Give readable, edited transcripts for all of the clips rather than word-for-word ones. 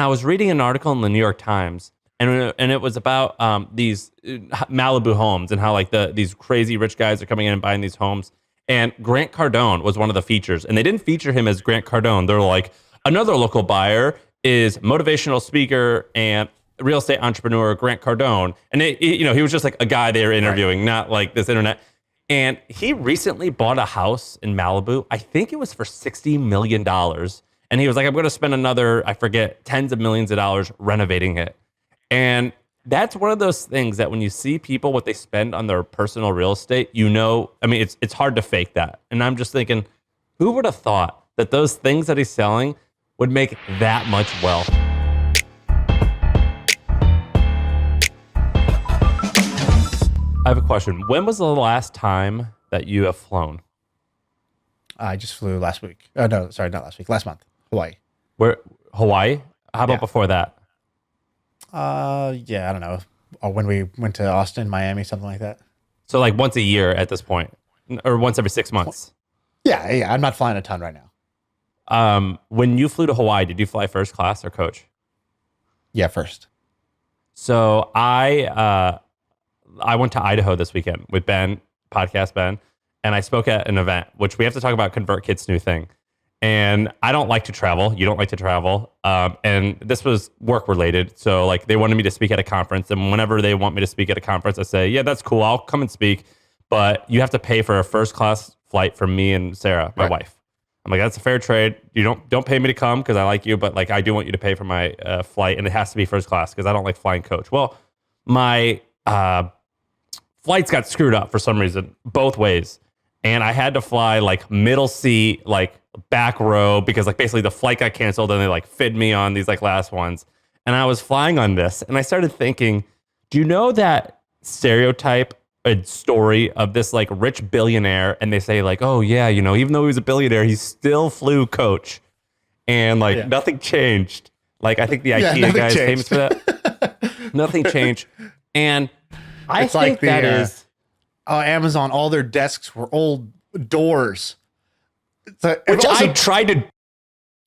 I was reading an article in the New York Times, and it was about these Malibu homes and how like these crazy rich guys are coming in and buying these homes. And Grant Cardone was one of the features, and they didn't feature him as Grant Cardone. They're like, another local buyer is motivational speaker and real estate entrepreneur Grant Cardone, and he was just like a guy they were interviewing, not like this internet. And he recently bought a house in Malibu. I think it was for $60 million. And he was like, I'm going to spend another, I forget, tens of millions of dollars renovating it. And that's one of those things that when you see people, what they spend on their personal real estate, it's hard to fake that. And I'm just thinking, who would have thought that those things that he's selling would make that much wealth? I have a question. When was the last time that you have flown? I just flew last week. Oh, no, sorry, not last week. Last month. Hawaii. Where? Hawaii? How about before that? Yeah, I don't know. Or when we went to Austin, Miami, something like that. So like once a year at this point, or once every 6 months? Yeah. I'm not flying a ton right now. When you flew to Hawaii, did you fly first class or coach? Yeah, first. So I went to Idaho this weekend with Ben, podcast Ben, and I spoke at an event, which we have to talk about ConvertKit's new thing. And I don't like to travel. You don't like to travel. And this was work related. So like they wanted me to speak at a conference. And whenever they want me to speak at a conference, I say, yeah, that's cool. I'll come and speak. But you have to pay for a first class flight for me and Sarah, my wife. I'm like, that's a fair trade. You don't pay me to come because I like you. But like I do want you to pay for my flight. And it has to be first class because I don't like flying coach. Well, my flights got screwed up for some reason, both ways. And I had to fly like middle seat, like back row, because like basically the flight got canceled and they like fid me on these like last ones. And I was flying on this and I started thinking, do you know that stereotype and story of this like rich billionaire? And they say like, oh yeah, even though he was a billionaire, he still flew coach. And like nothing changed. Like I think the IKEA guy is famous for that. Nothing changed. And I think like that is... Amazon, all their desks were old doors. Which also, I tried to...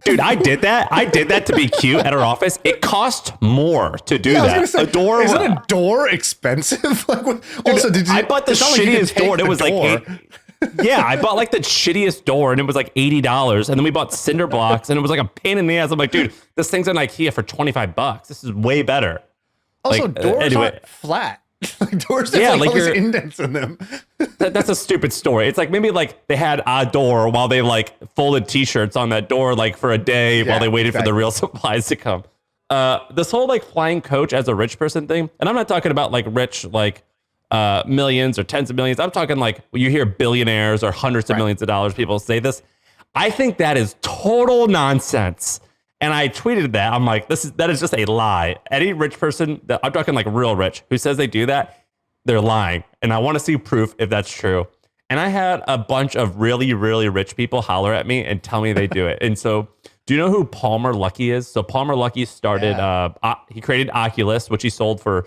Dude, I did that. I did that to be cute at our office. It cost more to do that. Say, isn't a door expensive? I bought the shittiest door, and it was like... I bought like the shittiest door, and it was like $80. And then we bought cinder blocks, and it was like a pain in the ass. I'm like, dude, this thing's on IKEA for $25. This is way better. Also, doors aren't flat. Like doors have like all these indents in them. That's a stupid story. It's like maybe like they had a door while they like folded t-shirts on that door like for a day while they waited for the real supplies to come. This whole like flying coach as a rich person thing, and I'm not talking about like rich like millions or tens of millions. I'm talking like you hear billionaires or hundreds of millions of dollars people say this. I think that is total nonsense. And I tweeted that. I'm like, that is just a lie. Any rich person, I'm talking like real rich, who says they do that, they're lying. And I want to see proof if that's true. And I had a bunch of really, really rich people holler at me and tell me they do it. And so, do you know who Palmer Luckey is? So Palmer Luckey started, he created Oculus, which he sold for,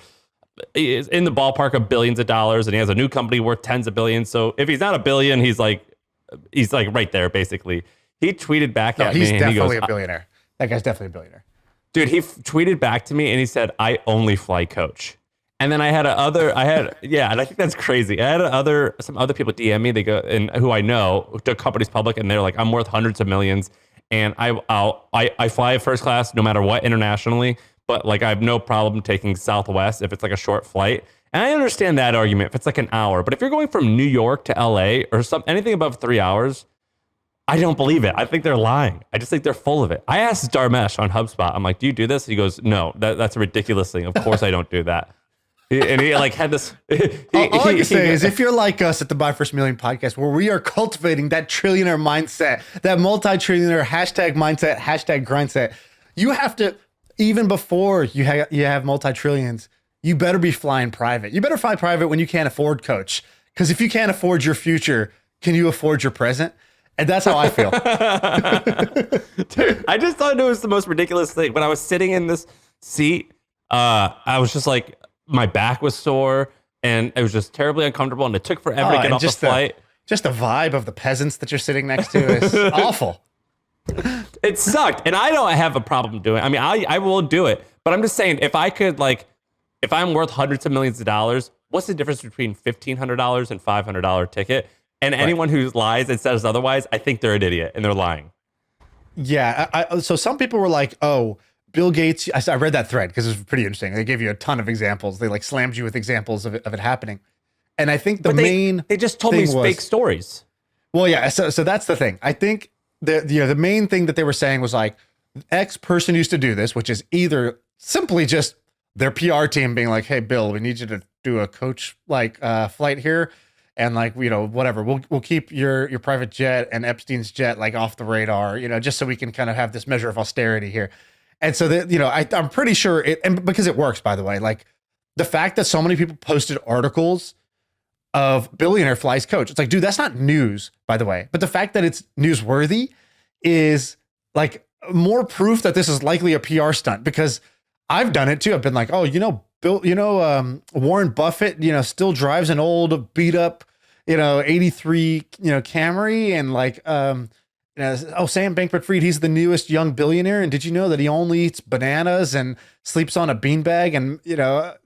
is in the ballpark of billions of dollars. And he has a new company worth tens of billions. So if he's not a billion, he's like right there, basically. He tweeted back at me. He's definitely a billionaire. That guy's definitely a billionaire. Dude, he tweeted back to me and he said, I only fly coach. And then and I think that's crazy. I had some other people DM me, they go, and who I know, who took companies public, and they're like, I'm worth hundreds of millions. And I fly first class no matter what internationally, but like I have no problem taking Southwest if it's like a short flight. And I understand that argument if it's like an hour, but if you're going from New York to LA or anything above 3 hours, I don't believe it. I think they're lying. I just think they're full of it. I asked Dharmesh on HubSpot, I'm like, do you do this? He goes, no, that's a ridiculous thing. Of course I don't do that. And he like had this. All I can say is if you're like us at the Buy First Million podcast, where we are cultivating that trillionaire mindset, that multi-trillionaire mindset, #grindset, you have to, even before you have multi-trillions, you better be flying private. You better fly private when you can't afford coach. Because if you can't afford your future, can you afford your present? And that's how I feel. Dude, I just thought it was the most ridiculous thing. When I was sitting in this seat, I was just like, my back was sore and it was just terribly uncomfortable. And it took forever to get off the flight. Just the vibe of the peasants that you're sitting next to is awful. It sucked. And I don't have a problem doing it. I mean, I will do it. But I'm just saying, if I could, like, if I'm worth hundreds of millions of dollars, what's the difference between $1,500 and $500 ticket? And anyone who lies and says otherwise, I think they're an idiot and they're lying. Yeah. So some people were like, oh, Bill Gates. I read that thread because it was pretty interesting. They gave you a ton of examples. They like slammed you with examples of it happening. And I think they just told me fake stories. Well, yeah. So that's the thing. I think the main thing that they were saying was like, X person used to do this, which is either simply just their PR team being like, hey, Bill, we need you to do a coach like flight here. And like, whatever, we'll keep your private jet and Epstein's jet like off the radar, just so we can kind of have this measure of austerity here. And so that, I'm pretty sure and because it works, by the way, like the fact that so many people posted articles of billionaire flies coach, it's like, dude, that's not news, by the way. But the fact that it's newsworthy is like more proof that this is likely a PR stunt, because I've done it too. I've been like, oh, Bill, Warren Buffett, still drives an old beat up, 83, Camry, and like, Sam Bankman-Fried, he's the newest young billionaire. And did you know that he only eats bananas and sleeps on a beanbag? And,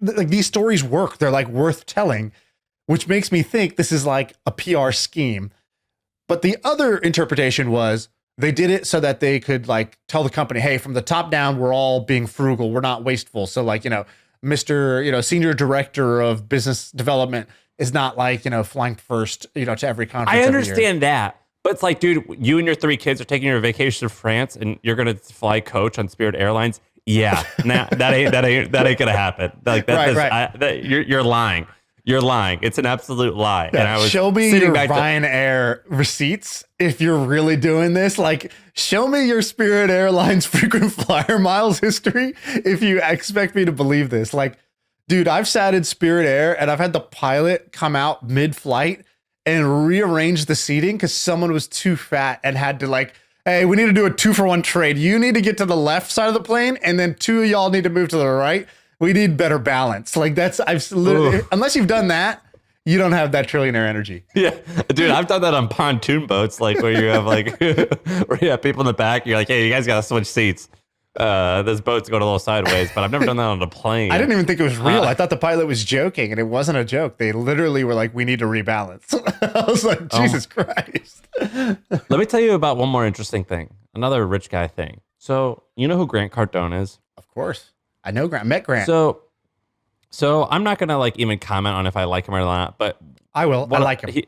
like these stories work. They're like worth telling, which makes me think this is like a PR scheme. But the other interpretation was they did it so that they could like tell the company, hey, from the top down, we're all being frugal. We're not wasteful. So like, Mr. Senior Director of Business Development is not like, flying first, to every conference. I understand that. But it's like, dude, you and your 3 kids are taking your vacation to France and you're going to fly coach on Spirit Airlines. Yeah, nah, that ain't going to happen. Like that, you're lying. You're lying. It's an absolute lie. Yeah, and I was show me your Ryanair receipts if you're really doing this. Like, show me your Spirit Airlines frequent flyer miles history if you expect me to believe this. Like, dude, I've sat in Spirit Air and I've had the pilot come out mid-flight and rearrange the seating because someone was too fat and had to like, hey, we need to do a 2-for-1 trade. You need to get to the left side of the plane and then 2 of y'all need to move to the right. We need better balance. Like I've literally, unless you've done that, you don't have that trillionaire energy. Yeah, dude, I've done that on pontoon boats, like where you have like, where you have people in the back. You're like, hey, you guys got to switch seats. This boat's going a little sideways, but I've never done that on a plane. I didn't even think it was real. I thought the pilot was joking, and it wasn't a joke. They literally were like, we need to rebalance. I was like, Jesus Christ. Let me tell you about one more interesting thing. Another rich guy thing. So, you know who Grant Cardone is? Of course. I know Grant. Met Grant. So I'm not going to like even comment on if I like him or not, but I will. I like him.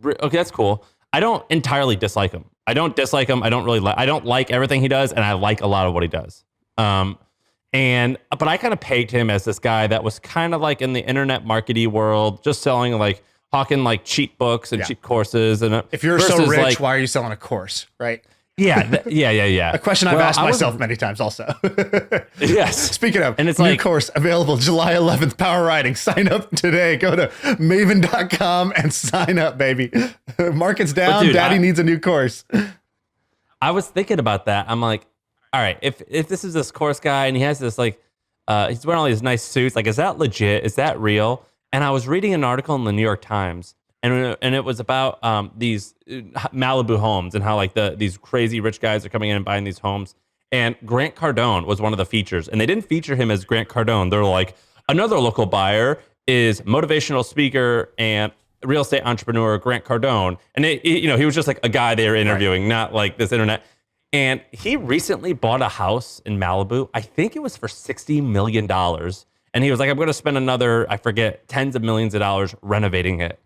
Okay, that's cool. I don't entirely dislike him. I don't dislike him. I don't like everything he does, and I like a lot of what he does. But I kind of pegged him as this guy that was kind of like in the internet marketing world, just selling like hawking like cheat books and cheat courses. And if you're so rich, like, why are you selling a course, right? Yeah. A question I've asked myself many times also. Yes. Speaking of, and it's new course available July 11th, power riding. Sign up today. Go to maven.com and sign up, baby. Market's down. Dude, Daddy needs a new course. I was thinking about that. I'm like, all right, if this is this course guy and he has this like, he's wearing all these nice suits, like, is that legit? Is that real? And I was reading an article in the New York Times, and it was about these Malibu homes and how like these crazy rich guys are coming in and buying these homes. And Grant Cardone was one of the features, and they didn't feature him as Grant Cardone. They're like, another local buyer is motivational speaker and real estate entrepreneur Grant Cardone, and he was just like a guy they were interviewing, not like this internet. And he recently bought a house in Malibu. I think it was for $60 million, and he was like, I'm going to spend another, I forget, tens of millions of dollars renovating it.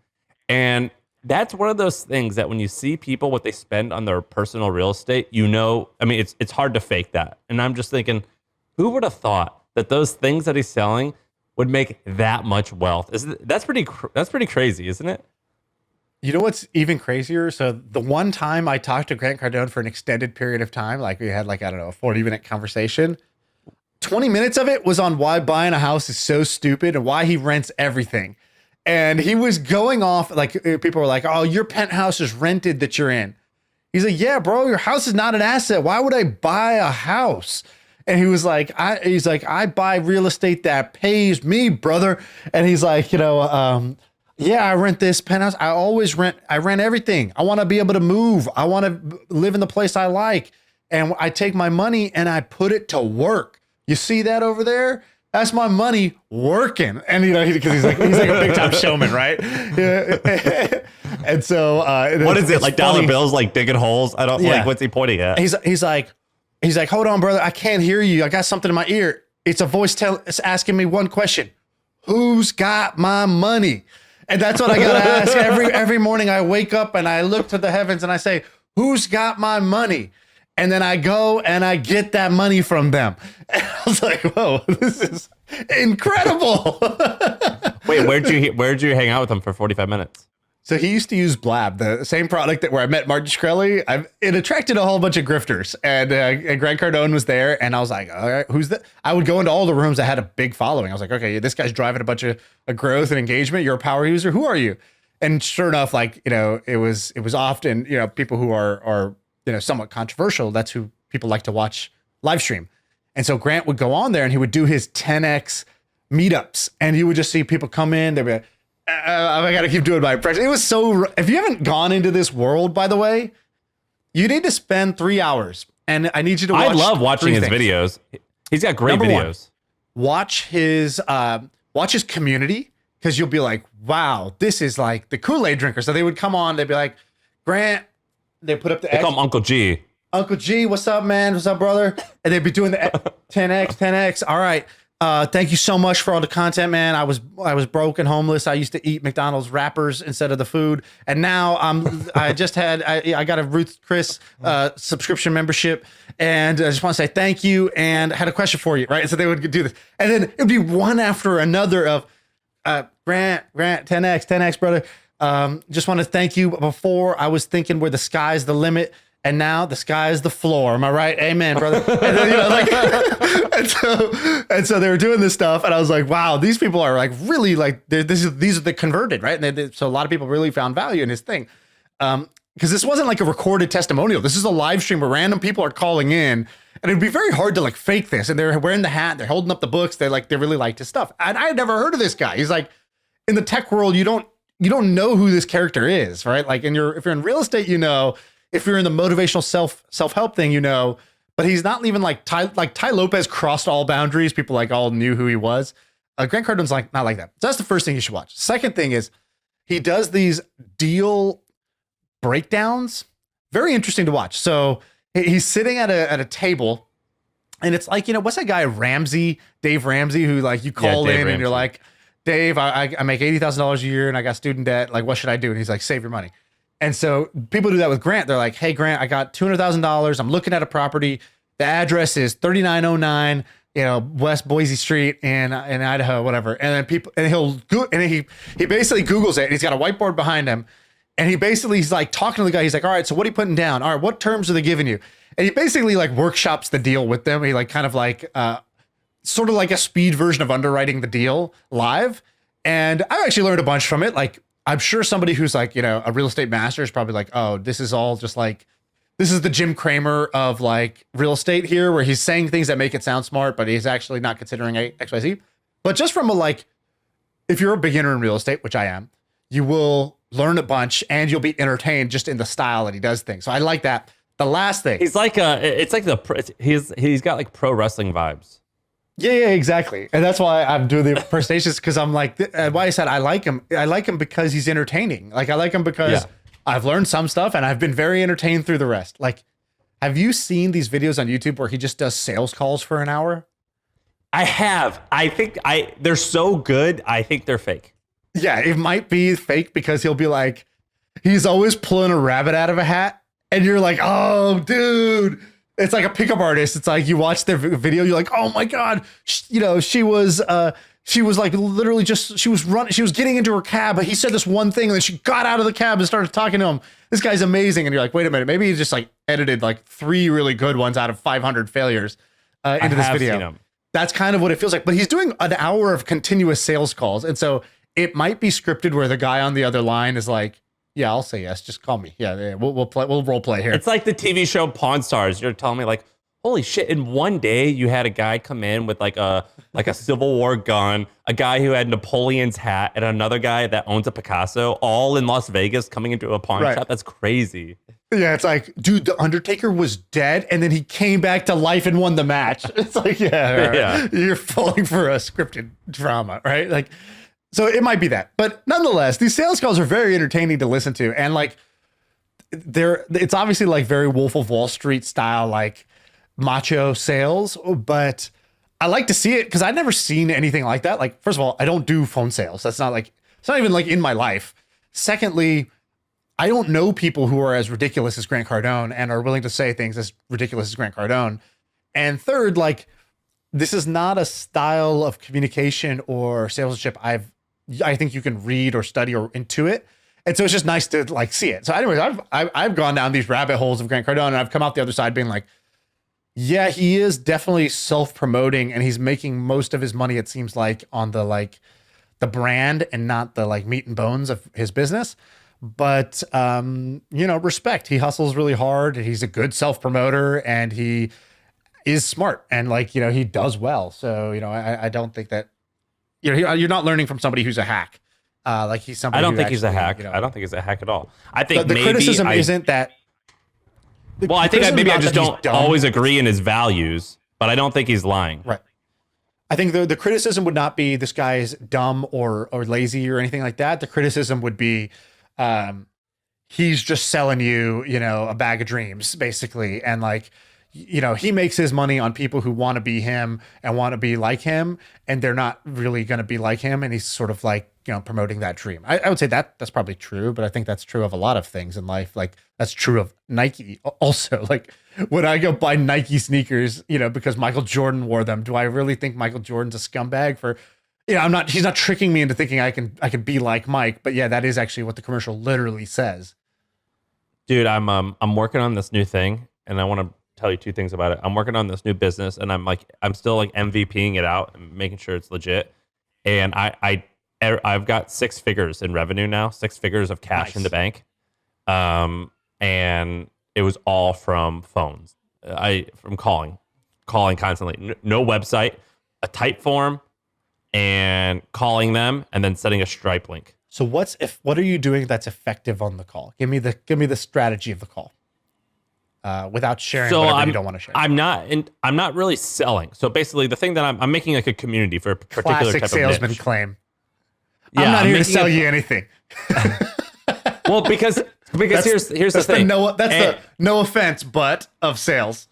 And that's one of those things that when you see people, what they spend on their personal real estate, I mean, it's hard to fake that. And I'm just thinking, who would have thought that those things that he's selling would make that much wealth? That's pretty crazy, isn't it? You know what's even crazier? So the one time I talked to Grant Cardone for an extended period of time, like we had like, I don't know, a 40-minute conversation, 20 minutes of it was on why buying a house is so stupid and why he rents everything. And he was going off, like, people were like, oh, your penthouse is rented that you're in. He's like, yeah, bro, your house is not an asset. Why would I buy a house? And he was like, I buy real estate that pays me, brother. And he's like, Yeah, I rent this penthouse. I rent everything. I want to be able to move. I want to live in the place I like. And I take my money and I put it to work. You see that over there? That's my money working. And because he's like a big time showman, right? Yeah. And so what is it? Like funny. dollar bills, like digging holes? I don't like, what's he pointing at? He's like, hold on, brother. I can't hear you. I got something in my ear. It's a voice it's asking me one question. Who's got my money? And that's what I got to ask every morning. I wake up and I look to the heavens and I say, who's got my money? And then I go and I get that money from them. And I was like, whoa, this is incredible. Wait, where'd you hang out with him for 45 minutes? So he used to use Blab, the same product where I met Martin Shkreli. It attracted a whole bunch of grifters, and Grant Cardone was there. And I was like, all right, who's that? I would go into all the rooms that had a big following. I was like, okay, this guy's driving a bunch of growth and engagement. You're a power user. Who are you? And sure enough, it was often, people who are somewhat controversial. That's who people like to watch live stream. And so Grant would go on there and he would do his 10X meetups, and you would just see people come in. They'd be like, I gotta keep doing my impression. It was so. If you haven't gone into this world, by the way, you need to spend 3 hours, and I need you to watch. I love watching his videos. He's got great videos. Watch his community, because you'll be like, wow, this is like the Kool-Aid drinker. So they would come on, they'd be like, Grant, they put up the They call him Uncle G. Uncle G, what's up, man? What's up, brother? And they'd be doing the 10X. All right. Thank you so much for all the content, man. I was broke and homeless. I used to eat McDonald's wrappers instead of the food, and now I got a Ruth Chris subscription membership, and I just want to say thank you. And I had a question for you, right? And so they would do this, and then it'd be one after another of Grant 10X, brother. Just want to thank you. Before I was thinking where the sky's the limit, and now the sky is the floor. Am I right? Amen, brother. And then, and so they were doing this stuff, and I was like, wow, these people are like really like these are the converted, right? And so a lot of people really found value in his thing, because this wasn't like a recorded testimonial. This is a live stream where random people are calling in, and it'd be very hard to like fake this. And they're wearing the hat, they're holding up the books, they really liked his stuff. And I had never heard of this guy. He's like, in the tech world, you don't know who this character is, right? Like if you're in real estate, if you're in the motivational self-help thing, but he's not even like Ty Lopez crossed all boundaries. People like all knew who he was. Grant Cardone's like not like that. So that's the first thing you should watch. Second thing is he does these deal breakdowns. Very interesting to watch. So he's sitting at a table, and it's like, what's that guy Dave Ramsey, who like you call in and you're like, Dave, I make $80,000 a year and I got student debt. Like, what should I do? And he's like, save your money. And so people do that with Grant. They're like, hey, Grant, I got $200,000. I'm looking at a property. The address is 3909, West Boise Street in Idaho, whatever. And then he basically Googles it, and he's got a whiteboard behind him. And he's like talking to the guy. He's like, all right, so what are you putting down? All right, what terms are they giving you? And he basically like workshops the deal with them. He like kind of like sort of like a speed version of underwriting the deal live. And I actually learned a bunch from it. Like, I'm sure somebody who's like, a real estate master is probably like, oh, this is all just like, this is the Jim Cramer of like real estate here, where he's saying things that make it sound smart, but he's actually not considering XYZ. But just from if you're a beginner in real estate, which I am, you will learn a bunch and you'll be entertained just in the style that he does things. So I like that. The last thing. He's like, he's got like pro wrestling vibes. Yeah, exactly. And that's why I'm doing the impersonations, because I'm like, why I said I like him. I like him because he's entertaining. Like, I like him because I've learned some stuff and I've been very entertained through the rest. Like, have you seen these videos on YouTube where he just does sales calls for an hour? I have. I think they're so good. I think they're fake. Yeah, it might be fake, because he'll be like, he's always pulling a rabbit out of a hat. And you're like, oh, dude. It's like a pickup artist. It's like you watch their video, you're like, oh my God, she was like literally she was getting into her cab, but he said this one thing, and then she got out of the cab and started talking to him. This guy's amazing. And you're like, wait a minute, maybe he just like edited like 3 really good ones out of 500 failures into this video. That's kind of what it feels like. But he's doing an hour of continuous sales calls. And so it might be scripted where the guy on the other line is like, yeah, I'll say yes. Just call me. Yeah, we'll play. We'll role play here. It's like the TV show Pawn Stars. You're telling me like, holy shit! In one day, you had a guy come in with like a like a Civil War gun, a guy who had Napoleon's hat, and another guy that owns a Picasso, all in Las Vegas coming into a pawn shop. That's crazy. Yeah, it's like, dude, the Undertaker was dead, and then he came back to life and won the match. It's like, yeah, you're falling for a scripted drama, right? Like, so it might be that, but nonetheless, these sales calls are very entertaining to listen to, and like, it's obviously like very Wolf of Wall Street style, like macho sales, but I like to see it because I've never seen anything like that. Like, first of all, I don't do phone sales. That's not like, it's not even like in my life. Secondly, I don't know people who are as ridiculous as Grant Cardone and are willing to say things as ridiculous as Grant Cardone. And third, like, this is not a style of communication or salesmanship I think you can read or study or intuit. And so it's just nice to like see it. So anyways, I've gone down these rabbit holes of Grant Cardone, and I've come out the other side being like, yeah, he is definitely self-promoting, and he's making most of his money, it seems like, on the brand and not the like meat and bones of his business. But, respect. He hustles really hard. He's a good self-promoter, and he is smart, and like, he does well. So, I don't think that, you're not learning from somebody who's a hack. Like he's somebody. I don't think he's a hack. I don't think he's a hack at all. I think the maybe criticism isn't that. Well, I think maybe I just don't always agree in his values, but I don't think he's lying. Right. I think the criticism would not be this guy is dumb or lazy or anything like that. The criticism would be, he's just selling you, a bag of dreams, basically. And like, he makes his money on people who want to be him and want to be like him, and they're not really going to be like him. And he's sort of like, promoting that dream. I would say that's probably true, but I think that's true of a lot of things in life. Like that's true of Nike also. Like when I go buy Nike sneakers, because Michael Jordan wore them, do I really think Michael Jordan's a scumbag for, he's not tricking me into thinking I can be like Mike, but yeah, that is actually what the commercial literally says. Dude, I'm working on this new thing, and I want to tell you two things about it. I'm working on this new business, and I'm still like MVPing it out and making sure it's legit. And I've got 6 figures in revenue now, 6 figures of cash in the bank. And it was all from phones. From calling constantly. No website, a type form, and calling them, and then setting a Stripe link. So what are you doing that's effective on the call? Give me the strategy of the call. Without sharing whatever you don't want to share. I'm not really selling. So basically, the thing that I'm making like a community for a particular classic type salesman of niche. claim. Yeah, I'm not here to sell you anything. Well, because here's the thing. That's the no offense, but of sales.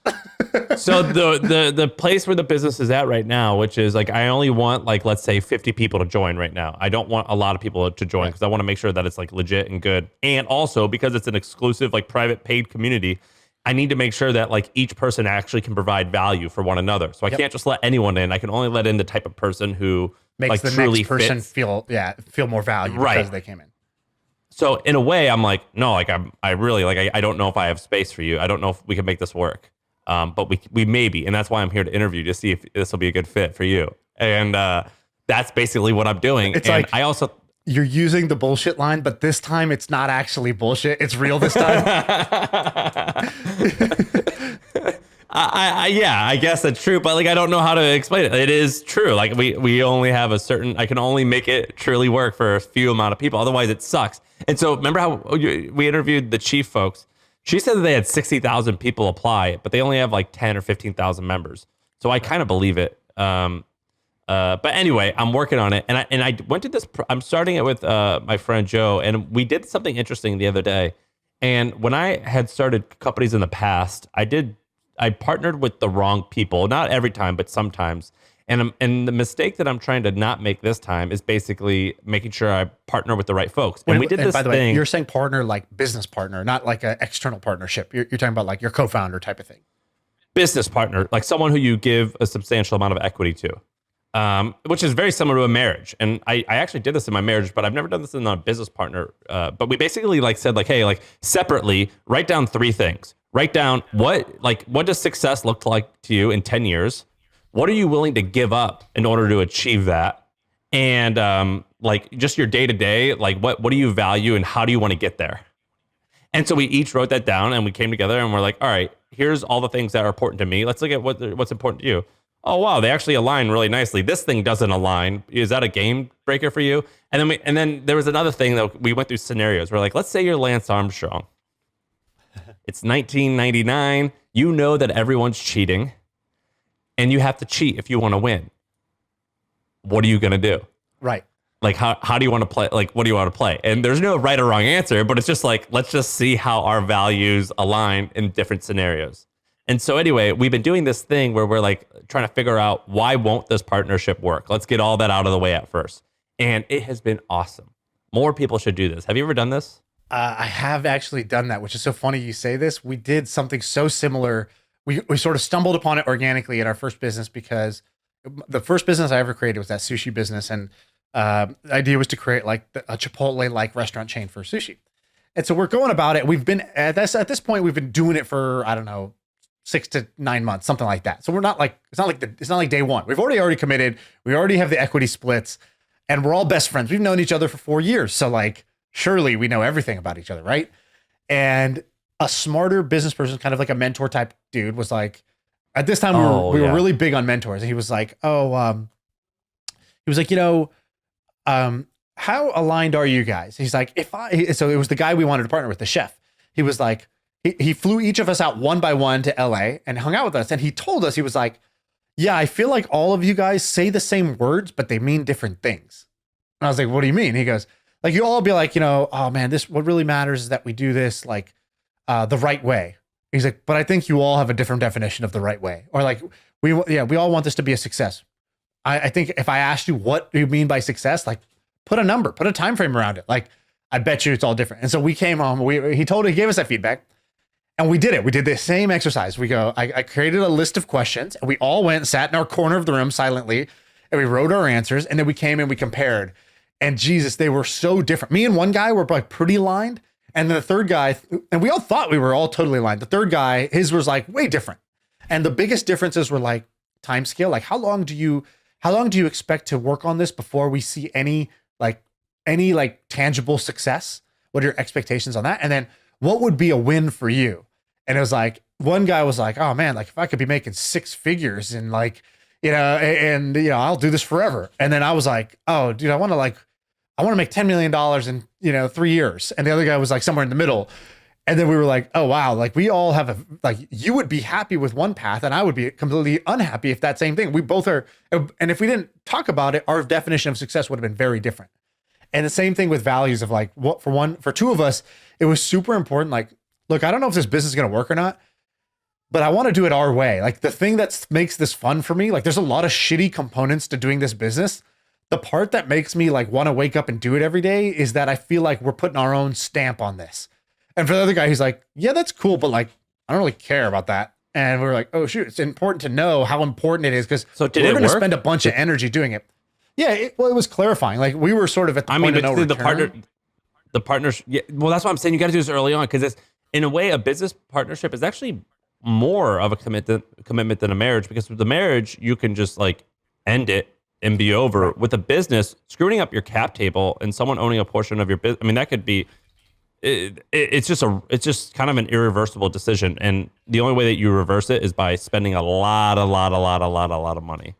So the place where the business is at right now, which is like I only want like let's say 50 people to join right now. I don't want a lot of people to join because I want to make sure that it's like legit and good. And also because it's an exclusive like private paid community, I need to make sure that like each person actually can provide value for one another. So I can't just let anyone in. I can only let in the type of person who makes like the truly next person fits. feel more value because they came in. So in a way, I'm like, no, like I really like I don't know if I have space for you. I don't know if we can make this work. But we maybe, and that's why I'm here to interview to see if this will be a good fit for you. And that's basically what I'm doing. It's and like I also you're using the bullshit line, but this time it's not actually bullshit. It's real this time. I guess that's true, but like I don't know how to explain it. It is true. Like we only have I can only make it truly work for a few amount of people. Otherwise, it sucks. And so remember how we interviewed the chief folks? She said that they had 60,000 people apply, but they only have like 10 or 15,000 members. So I kind of believe it. But anyway, I'm working on it, and I went to this. I'm starting it with my friend Joe, and we did something interesting the other day. And when I had started companies in the past, I partnered with the wrong people. Not every time, but sometimes. And the mistake that I'm trying to not make this time is basically making sure I partner with the right folks. And we did this by the thing. Way, you're saying partner like business partner, not like an external partnership. You're talking about like your co-founder type of thing. Business partner, like someone who you give a substantial amount of equity to, which is very similar to a marriage. And I actually did this in my marriage, but I've never done this in a business partner. But we basically like said like, hey, like separately, write down 3 things. Write down what does success look like to you in 10 years? What are you willing to give up in order to achieve that? And like just your day to day, like what do you value and how do you want to get there? And so we each wrote that down and we came together and we're like, all right, here's all the things that are important to me. Let's look at what's important to you. oh wow, they actually align really nicely. This thing doesn't align. Is that a game breaker for you? And then there was another thing that we went through scenarios where, like, let's say you're Lance Armstrong. It's 1999. You know that everyone's cheating, and you have to cheat if you want to win. What are you gonna do? Right. Like, how do you want to play? Like, what do you want to play? And there's no right or wrong answer, but it's just like, let's just see how our values align in different scenarios. And so anyway, we've been doing this thing where we're like trying to figure out, why won't this partnership work? Let's get all that out of the way at first. And it has been awesome. More people should do this. Have you ever done this? I have actually done that, which is so funny you say this. We did something so similar. We sort of stumbled upon it organically in our first business, because the first business I ever created was that sushi business. And the idea was to create like a Chipotle-like restaurant chain for sushi. And so we're going about it. We've been at this point, we've been doing it for, I don't know, 6 to 9 months, something like that. So we're not like, it's not like day one. We've already committed. We already have the equity splits, and we're all best friends. We've known each other for 4 years. So like, surely we know everything about each other, right? And a smarter business person, kind of like a mentor type dude, was like, at this time we were really big on mentors. And he was like, how aligned are you guys? He's like, so it was the guy we wanted to partner with, the chef. He was like, he flew each of us out one by one to LA and hung out with us. And he told us, he was like, yeah, I feel like all of you guys say the same words, but they mean different things. And I was like, what do you mean? He goes, like, you all be like, oh man, what really matters is that we do this like the right way. He's like, but I think you all have a different definition of the right way. Or like, we all want this to be a success. I think if I asked you what do you mean by success, like, put a number, put a time frame around it. Like, I bet you it's all different. And so we came home, he gave us that feedback, and we did it. We did the same exercise. I created a list of questions, and we all went and sat in our corner of the room silently, and we wrote our answers, and then we came and we compared. And Jesus, they were so different. Me and one guy were like pretty aligned, and then the third guy, and we all thought we were all totally aligned. The third guy, his was like way different. And the biggest differences were like time scale. Like, how long do you expect to work on this before we see any tangible success? What are your expectations on that? And then what would be a win for you? And it was like, one guy was like, oh man, like if I could be making 6 figures and like, I'll do this forever. And then I was like, oh dude, I want to make $10 million in, 3 years. And the other guy was like somewhere in the middle. And then we were like, oh wow, like we all have you would be happy with one path and I would be completely unhappy if that same thing. We both are. And if we didn't talk about it, our definition of success would have been very different. And the same thing with values of like, for two of us, it was super important. Like, look, I don't know if this business is going to work or not, but I want to do it our way. Like, the thing that makes this fun for me, like there's a lot of shitty components to doing this business. The part that makes me like want to wake up and do it every day is that I feel like we're putting our own stamp on this. And for the other guy, he's like, yeah, that's cool, but like, I don't really care about that. And we were like, oh shoot, it's important to know how important it is, because we're going to spend a bunch of energy doing it. Yeah, it was clarifying. Like, we were sort of at the point of no return. The partners. Yeah, well, that's what I'm saying. You got to do this early on, because it's, in a way, a business partnership is actually more of a commitment than a marriage, because with the marriage, you can just like end it and be over. Right. With a business, screwing up your cap table and someone owning a portion of your business, I mean, that could be. It's just kind of an irreversible decision, and the only way that you reverse it is by spending a lot of money.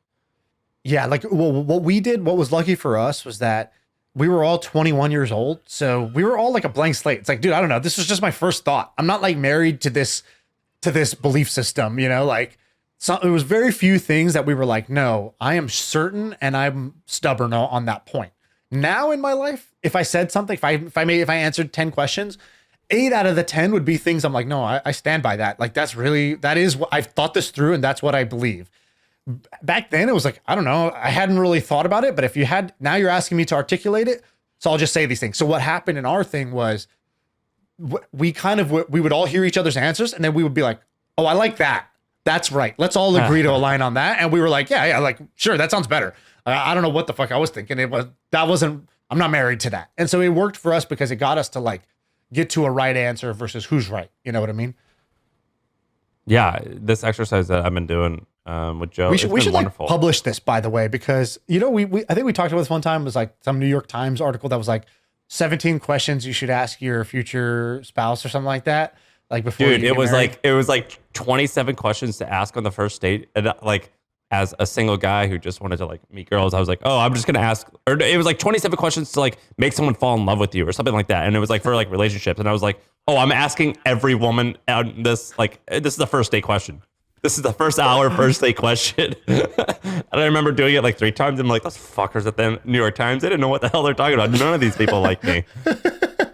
Yeah, like, well, what we did, what was lucky for us was that we were all 21 years old, so we were all like a blank slate. It's like, dude, I don't know, this was just my first thought. I'm not like married to this belief system, like. So it was very few things that we were like, no, I am certain and I'm stubborn on that point. Now in my life, if I said something, if I answered 10 questions, 8 out of the 10 would be things I'm like, no, I stand by that. Like, that is what I've thought this through, and that's what I believe. Back then it was like, I don't know, I hadn't really thought about it, but now you're asking me to articulate it. So I'll just say these things. So what happened in our thing was we would all hear each other's answers, and then we would be like, oh, I like that. That's right. Let's all agree to align on that. And we were like, yeah, like, sure, that sounds better. I don't know what the fuck I was thinking. I'm not married to that. And so it worked for us because it got us to like get to a right answer versus who's right. You know what I mean? Yeah. This exercise that I've been doing with Joe, we should like publish this, by the way, because, I think we talked about this one time. It was like some New York Times article that was like 17 questions you should ask your future spouse or something like that. Like before. Dude, it was like 27 questions to ask on the first date. And like, as a single guy who just wanted to like meet girls, I was like, oh, I'm just gonna ask, or it was like 27 questions to like make someone fall in love with you or something like that. And it was like for like relationships. And I was like, oh, I'm asking every woman on this, like, this is the first date question. This is the first hour first date question. And I remember doing it like 3 times. I'm like, those fuckers at the New York Times, they didn't know what the hell they're talking about. None of these people like me.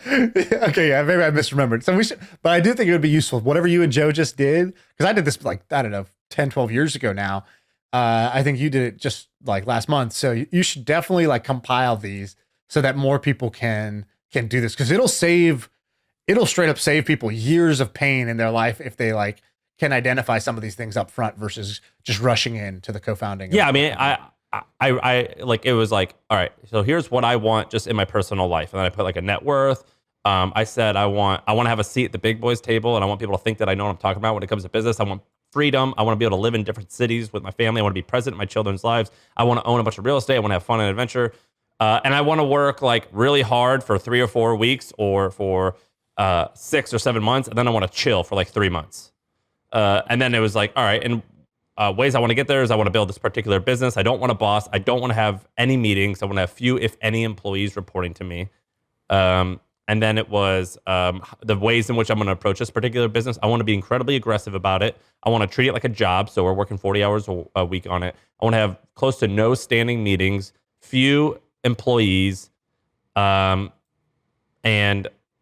Okay, yeah, maybe I misremembered. So we should, but I do think it would be useful. Whatever you and Joe just did, because I did this like, I don't know, 10, 12 years ago now. I think you did it just like last month. So you should definitely like compile these so that more people can do this, because it'll straight up save people years of pain in their life if they like can identify some of these things up front versus just rushing into the co-founding. Yeah, I mean, I like, it was like, all right, so here's what I want just in my personal life. And then I put like a net worth. I said, I want to have a seat at the big boys table, and I want people to think that I know what I'm talking about when it comes to business. I want freedom. I want to be able to live in different cities with my family. I want to be present in my children's lives. I want to own a bunch of real estate. I want to have fun and adventure. And I want to work like really hard for 3 or 4 weeks or for 6 or 7 months. And then I want to chill for like 3 months. And then it was like, all right. And ways I want to get there is I want to build this particular business. I don't want a boss. I don't want to have any meetings. I want to have few, if any, employees reporting to me. And then it was the ways in which I'm going to approach this particular business. I want to be incredibly aggressive about it. I want to treat it like a job. So we're working 40 hours a week on it. I want to have close to no standing meetings, few employees. And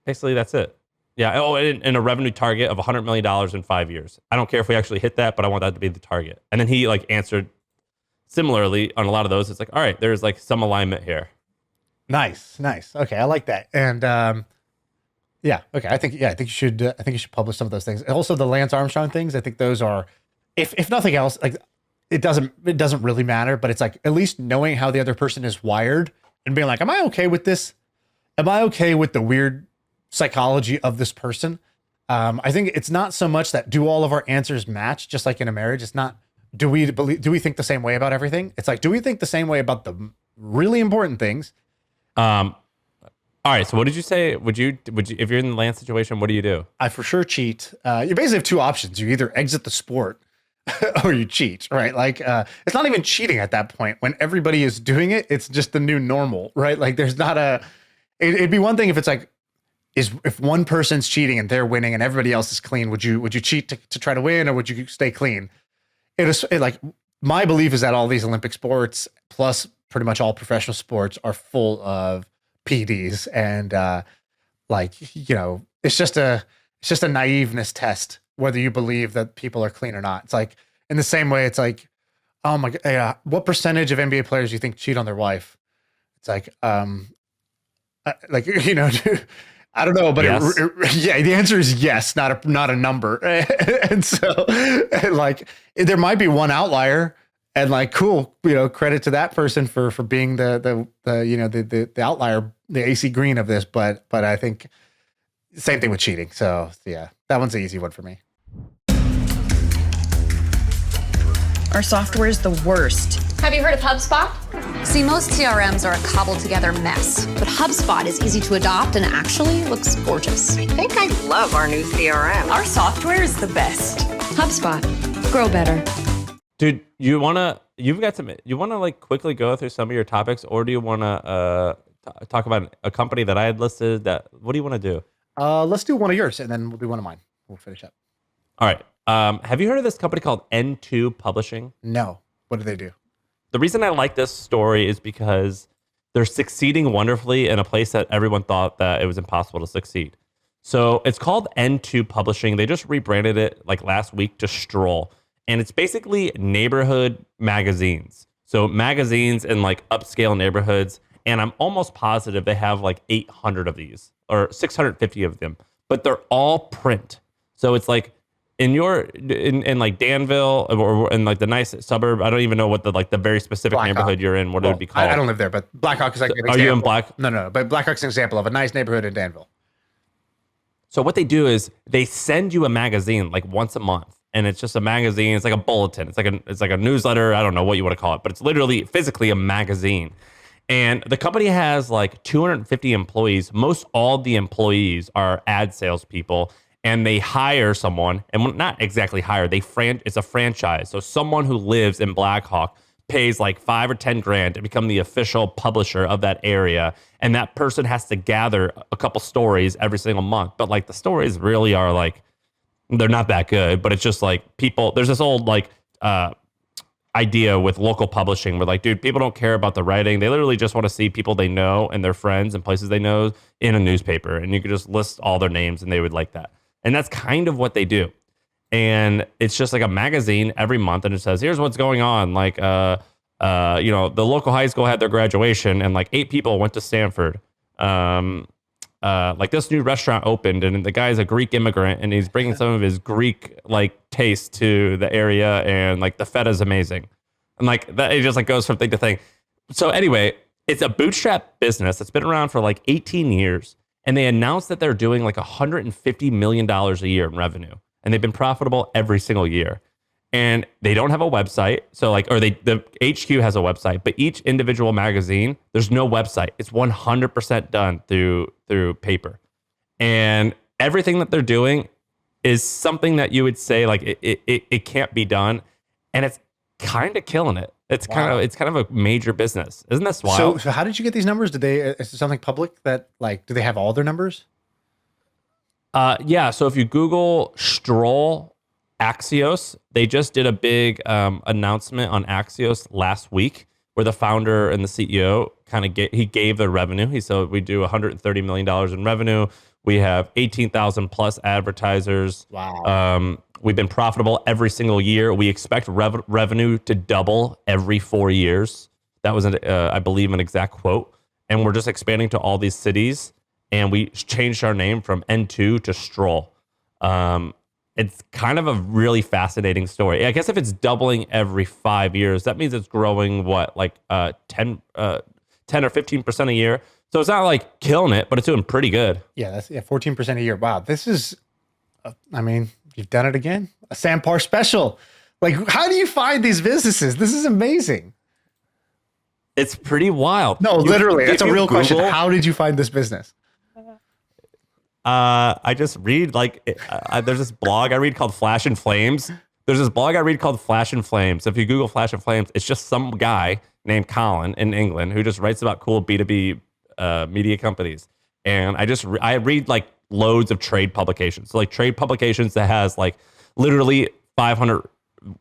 basically that's it. Yeah. Oh, and a revenue target of $100 million in 5 years. I don't care if we actually hit that, but I want that to be the target. And then he like answered similarly on a lot of those. It's like, all right, there's like some alignment here. Nice. Okay, I like that. And yeah, okay. I think you should publish some of those things. Also, the Lance Armstrong things. I think those are, if nothing else, like it doesn't really matter. But it's like at least knowing how the other person is wired and being like, am I okay with this? Am I okay with the weird psychology of this person? I think it's not so much that do all of our answers match, just like in a marriage. It's not do we think the same way about everything? It's like, do we think the same way about the really important things? All right. So what did you say? Would you, if you're in the Lance situation, what do you do? I for sure cheat. You basically have 2 options. You either exit the sport or you cheat, right? Like, it's not even cheating at that point. When everybody is doing it, it's just the new normal, right? Like there's not it'd be one thing if it's like, if one person's cheating and they're winning and everybody else is clean, would you cheat to try to win, or would you stay clean? Like my belief is that all these Olympic sports plus pretty much all professional sports are full of PDs, and it's just a naiveness test whether you believe that people are clean or not. It's like in the same way, it's like, oh my god, what percentage of NBA players do you think cheat on their wife? It's like, I don't know, but yes. The answer is yes, not a number. And so like there might be one outlier, and like, cool, credit to that person for being the outlier, the AC Green of this. But I think same thing with cheating. So yeah, that one's the easy one for me. Our software is the worst. Have you heard of HubSpot? See, most CRMs are a cobbled together mess, but HubSpot is easy to adopt and actually looks gorgeous. I think I love our new CRM. Our software is the best. HubSpot. Grow better. Dude, you want to like quickly go through some of your topics, or do you want to talk about a company that I had listed? What do you want to do? Let's do one of yours, and then we'll do one of mine. We'll finish up. All right. Have you heard of this company called N2 Publishing? No. What do they do? The reason I like this story is because they're succeeding wonderfully in a place that everyone thought that it was impossible to succeed. So it's called N2 Publishing. They just rebranded it like last week to Stroll. And it's basically neighborhood magazines. So magazines in like upscale neighborhoods. And I'm almost positive they have like 800 of these or 650 of them, but they're all print. So it's like in like Danville or in like the nice suburb. I don't even know what the very specific neighborhood you're in, what it would be called. I don't live there, but Blackhawk is like an example. Are you in Black? No, but Blackhawk's an example of a nice neighborhood in Danville. So what they do is they send you a magazine like once a month. And it's just a magazine. It's like a bulletin. It's like a newsletter. I don't know what you want to call it, but it's literally physically a magazine. And the company has like 250 employees. Most all the employees are ad salespeople. and they hire someone, and not exactly hire, it's a franchise. So someone who lives in Black Hawk pays like 5 or 10 grand to become the official publisher of that area. And that person has to gather a couple stories every single month. But like the stories really are like, they're not that good, but it's just like people, there's this old like idea with local publishing where like, dude, people don't care about the writing. They literally just want to see people they know and their friends and places they know in a newspaper. And you could just list all their names and they would like that. And that's kind of what they do. And it's just like a magazine every month. And it says, here's what's going on. Like, the local high school had their graduation and like 8 people went to Stanford. Like this new restaurant opened and the guy's a Greek immigrant and he's bringing some of his Greek like taste to the area. And like the feta is amazing. And like that, it just like goes from thing to thing. So anyway, it's a bootstrap business that's been around for like 18 years. And they announced that they're doing like $150 million a year in revenue. And they've been profitable every single year. And they don't have a website. So like, or the HQ has a website, but each individual magazine, there's no website. It's 100% done through paper. And everything that they're doing is something that you would say like it can't be done. And it's kind of killing it. It's kind of a major business. Isn't this wild? So how did you get these numbers? Is it something public that like, do they have all their numbers? Yeah. So if you Google Stroll Axios, they just did a big announcement on Axios last week where the founder and the CEO he gave their revenue. He said, we do $130 million in revenue. We have 18,000 plus advertisers. Wow. We've been profitable every single year. We expect revenue to double every 4 years. That was, I believe, an exact quote. And we're just expanding to all these cities. And we changed our name from N2 to Stroll. It's kind of a really fascinating story. I guess if it's doubling every 5 years, that means it's growing, 10 or 15% a year. So it's not like killing it, but it's doing pretty good. Yeah, that's 14% a year. Wow, this is, you've done it again. A Shaan Puri special. Like, how do you find these businesses? This is amazing. It's pretty wild. No, literally, that's a real question. How did you find this business? I just read there's this blog I read called Flash and Flames. There's this blog I read called Flash and Flames. If you Google Flash and Flames, it's just some guy named Colin in England who just writes about cool B2B media companies. And I read like loads of trade publications. So like trade publications that has like literally 500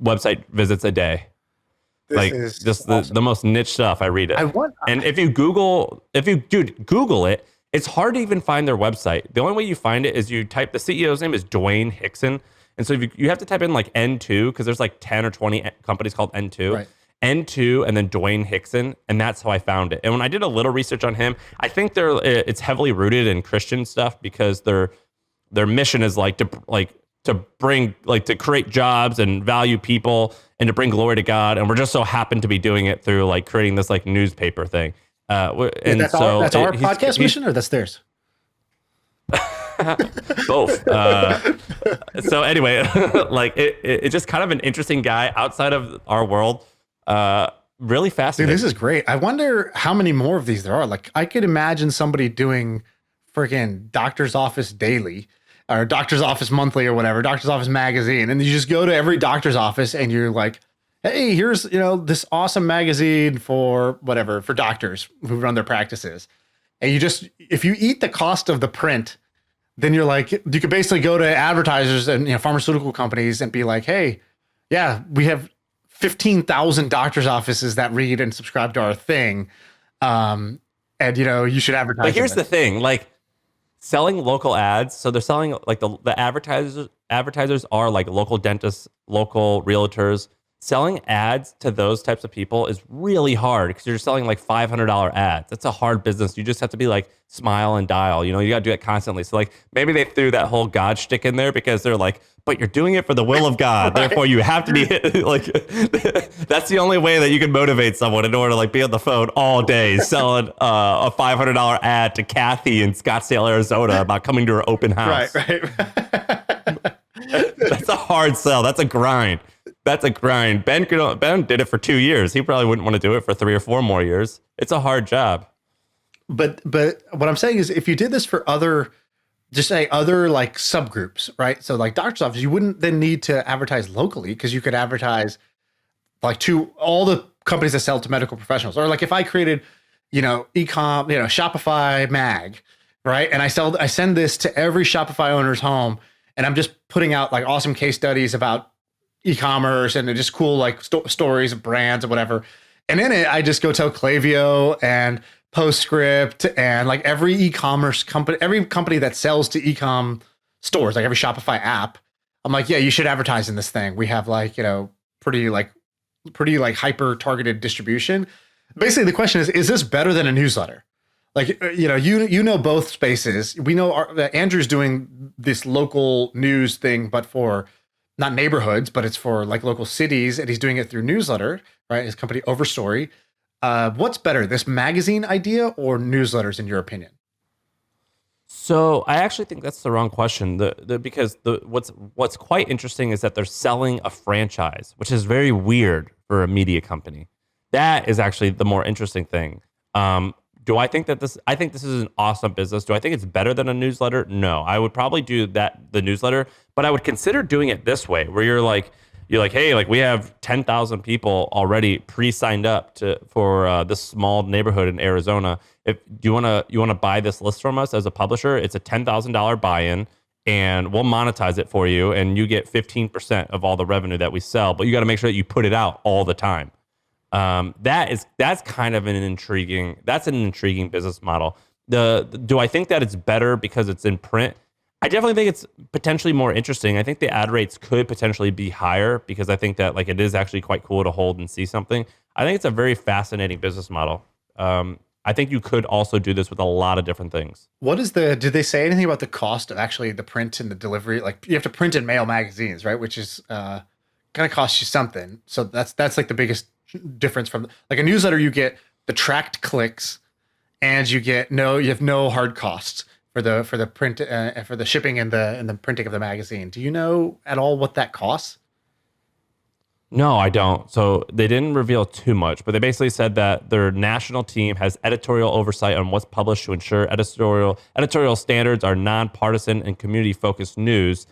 website visits a day. This is just awesome. the most niche stuff. I read it. And if you Google it, it's hard to even find their website. The only way you find it is you type, the CEO's name is Dwayne Hickson. And so you have to type in like N2 because there's like 10 or 20 companies called N2. Right. N2 and then Dwayne Hickson. And that's how I found it. And when I did a little research on him, I think it's heavily rooted in Christian stuff because their mission is to create jobs and value people and to bring glory to God. And we're just so happen to be doing it through like creating this like newspaper thing. That's our podcast mission, or that's theirs? Both. So anyway, like it's just kind of an interesting guy outside of our world. Really fascinating. Dude, this is great. I wonder how many more of these there are. Like, I could imagine somebody doing freaking Doctor's Office Daily or Doctor's Office Monthly or whatever, Doctor's Office Magazine, and you just go to every doctor's office and you're like, hey, here's, this awesome magazine for whatever, for doctors who run their practices. And if you eat the cost of the print, then you're like, you could basically go to advertisers and pharmaceutical companies and be like, hey, yeah, we have 15,000 doctor's offices that read and subscribe to our thing. And you should advertise. But here's the thing, like selling local ads. So they're selling like the advertisers are like local dentists, local realtors. Selling ads to those types of people is really hard because you're selling like $500 ads. That's a hard business. You just have to be like smile and dial. You got to do it constantly. So like maybe they threw that whole God shtick in there because they're like, but you're doing it for the will of God. Right. Therefore, you have to be like, that's the only way that you can motivate someone in order to like be on the phone all day selling a $500 ad to Kathy in Scottsdale, Arizona about coming to her open house. Right. That's a hard sell. That's a grind. Ben did it for 2 years. He probably wouldn't want to do it for 3 or 4 more years. It's a hard job. But what I'm saying is, if you did this for other just say other like subgroups, right? So like doctor's office, you wouldn't then need to advertise locally because you could advertise like to all the companies that sell to medical professionals. Or like if I created, e-com, Shopify Mag, right? And I send this to every Shopify owner's home, and I'm just putting out like awesome case studies about e-commerce and just cool like stories of brands or whatever. And in it, I just go tell Klaviyo and Postscript and like every e-commerce company, every company that sells to e-com stores, like every Shopify app. I'm like, yeah, you should advertise in this thing. We have like, pretty hyper targeted distribution. Basically, the question is this better than a newsletter? Like, both spaces. We know Andrew's doing this local news thing, but for not neighborhoods, but it's for like local cities, and he's doing it through newsletter, right? His company Overstory. What's better, this magazine idea or newsletters, in your opinion? So I actually think that's the wrong question. Because what's quite interesting is that they're selling a franchise, which is very weird for a media company. That is actually the more interesting thing. Do I think that I think this is an awesome business. Do I think it's better than a newsletter? No, I would probably do the newsletter, but I would consider doing it this way, where you're like, hey, like we have 10,000 people already pre-signed up for this small neighborhood in Arizona. If you want to buy this list from us as a publisher, it's a $10,000 buy-in, and we'll monetize it for you, and you get 15% of all the revenue that we sell. But you got to make sure that you put it out all the time. That's kind of an intriguing business model. Do I think that it's better because it's in print? I definitely think it's potentially more interesting. I think the ad rates could potentially be higher because I think that like it is actually quite cool to hold and see something. I think it's a very fascinating business model. I think you could also do this with a lot of different things. Did they say anything about the cost of actually the print and the delivery? Like you have to print and mail magazines, right? Which is going to cost you something. So that's like the biggest difference from like a newsletter. You get the tracked clicks, and you have no hard costs for the print for the shipping and the printing of the magazine. Do you know at all what that costs? No, I don't. So they didn't reveal too much, but they basically said that their national team has editorial oversight on what's published to ensure editorial standards are nonpartisan and community-focused news.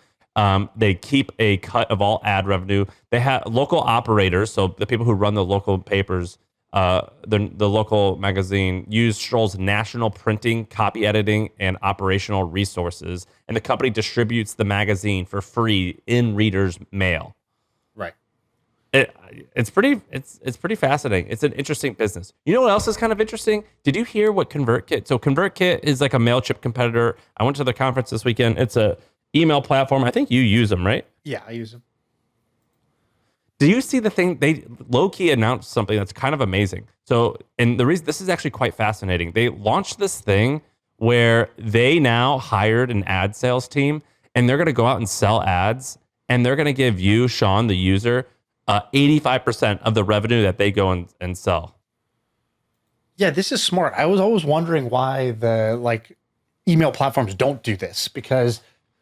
They keep a cut of all ad revenue. They have local operators, so the people who run the local papers, the local magazine, use Stroll's national printing, copy editing, and operational resources, and the company distributes the magazine for free in readers' mail. Right. It's pretty fascinating. It's an interesting business. You know what else is kind of interesting? Did you hear what ConvertKit? So ConvertKit is like a MailChimp competitor. I went to the conference this weekend. It's a email platform. I think you use them, right? Yeah, I use them. Do you see the thing? They low-key announced something that's kind of amazing. So, and the reason this is actually quite fascinating, they launched this thing where they now hired an ad sales team, and they're going to go out and sell ads, and they're going to give you, Shaan, the user, 85% of the revenue that they go and sell. Yeah, this is smart. I was always wondering why the like email platforms don't do this, because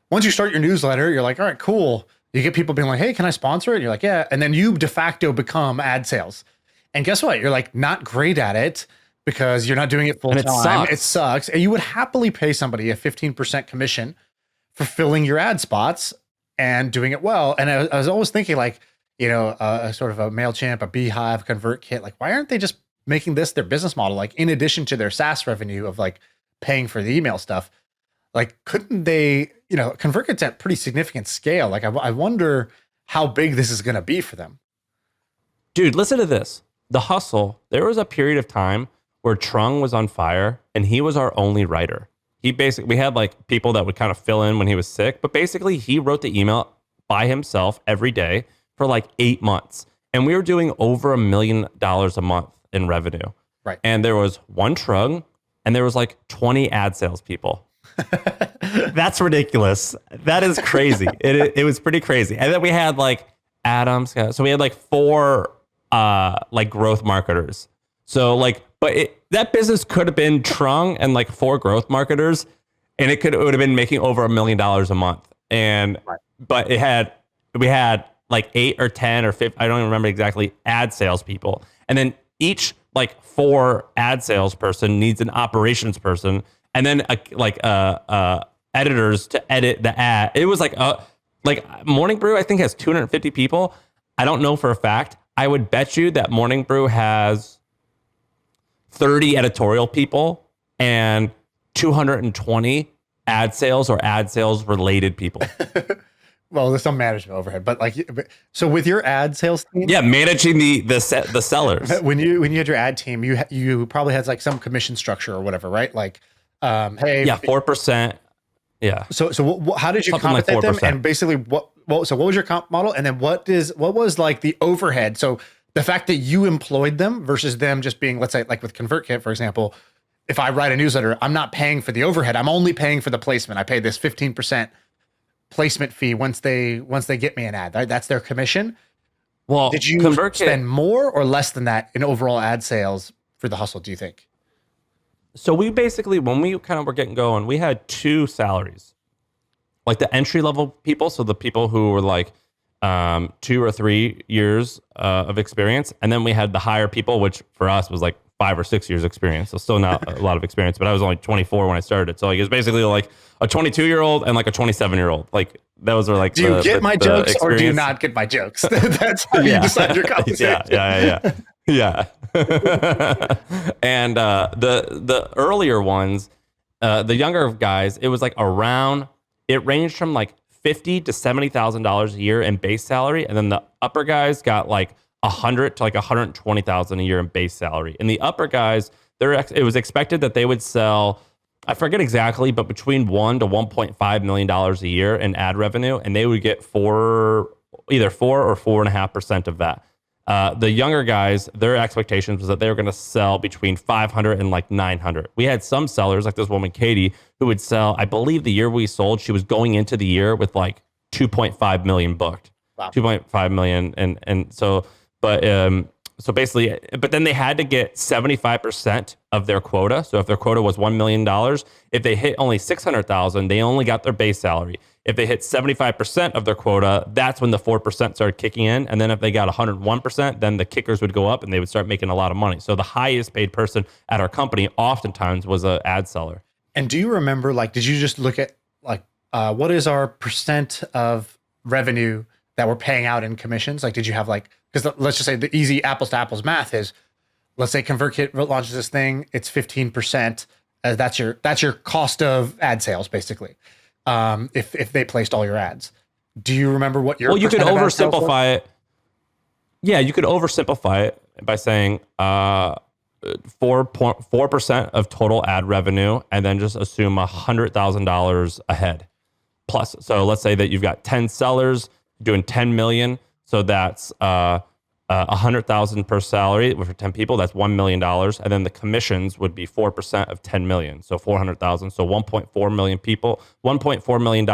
once you start your newsletter, you're like, all right, cool. You get people being like, hey, can I sponsor it? And you're like, yeah. And then you de facto become ad sales. And guess what? You're like not great at it because you're not doing it full time. It sucks. And you would happily pay somebody a 15% commission for filling your ad spots and doing it well. And I was always thinking like, a sort of a MailChimp, a Beehive, ConvertKit, like, why aren't they just making this their business model? Like in addition to their SaaS revenue of like paying for the email stuff, like, couldn't they, ConvertKit's at pretty significant scale. Like, I wonder how big this is going to be for them. Dude, listen to this. The Hustle, there was a period of time where Trung was on fire and he was our only writer. We had like people that would kind of fill in when he was sick, but basically he wrote the email by himself every day for like 8 months. And we were doing over $1 million a month in revenue. Right. And there was one Trung and there was like 20 ad sales people. That's ridiculous. That is crazy. It was pretty crazy. And then we had like Adams. So we had like 4 like growth marketers. So like, but that business could have been Trung and like 4 growth marketers, and it would have been making over $1 million a month. And but we had like 8 or 10 or 15, I don't even remember exactly, ad sales people. And then each like 4 ad sales person needs an operations person, and then a editors to edit the ad. It was like Morning Brew, I think, has 250 people. I don't know for a fact. I would bet you that Morning Brew has 30 editorial people and 220 ad sales or ad sales related people. Well, there's some management overhead, but so with your ad sales team, yeah, managing the sellers. When you had your ad team, you probably had like some commission structure or whatever, right? Like, hey, 4%. Yeah. So how did you Something like compensate them? 4%. And basically, so what was your comp model? And then what was like the overhead? So the fact that you employed them versus them just being, let's say, like with ConvertKit, for example, if I write a newsletter, I'm not paying for the overhead. I'm only paying for the placement. I pay this 15% placement fee once they get me an ad. Right? That's their commission. Well, did you spend more or less than that in overall ad sales for the hustle, do you think? So we basically, when we kind of were getting going, we had two salaries, like the entry level people. So the people who were like 2 or 3 years of experience. And then we had the higher people, which for us was like 5 or 6 years experience. So still not a lot of experience, but I was only 24 when I started. So like, it was basically like a 22-year-old and like a 27-year-old. Like those are like, do you get my jokes or do you not get my jokes? That's how you decide your compensation. Yeah. And the earlier ones, the younger guys, it was like it ranged from like $50,000 to $70,000 a year in base salary, and then the upper guys got like $100,000 to like $120,000 a year in base salary. And the upper guys, it was expected that they would sell, I forget exactly, but between $1 to $1.5 million a year in ad revenue, and they would get either 4 or 4.5% of that. The younger guys, their expectations was that they were going to sell between 500 and like 900. We had some sellers, like this woman, Katie, who would sell, I believe the year we sold, she was going into the year with like 2.5 million booked. Wow. 2.5 million. And so, so basically, but then they had to get 75% of their quota. So if their quota was $1 million, if they hit only 600,000, they only got their base salary. If they hit 75% of their quota, that's when the 4% started kicking in. And then if they got 101%, then the kickers would go up and they would start making a lot of money. So the highest paid person at our company oftentimes was an ad seller. And do you remember, like, did you just look at like, what is our percent of revenue that we're paying out in commissions? Like, did you have like, because let's just say the easy apples to apples math is, let's say ConvertKit launches this thing, it's 15%. That's your cost of ad sales, basically. If they placed all your ads. Do you remember what your... Well, you could oversimplify it. Yeah, you could oversimplify it by saying 4% of total ad revenue, and then just assume $100,000 ahead. Plus, so let's say that you've got 10 sellers doing 10 million. So that's 100,000 per salary for 10 people. That's $1 million. And then the commissions would be 4% of 10 million. So 400,000. So 1.4 million people, $1.4 million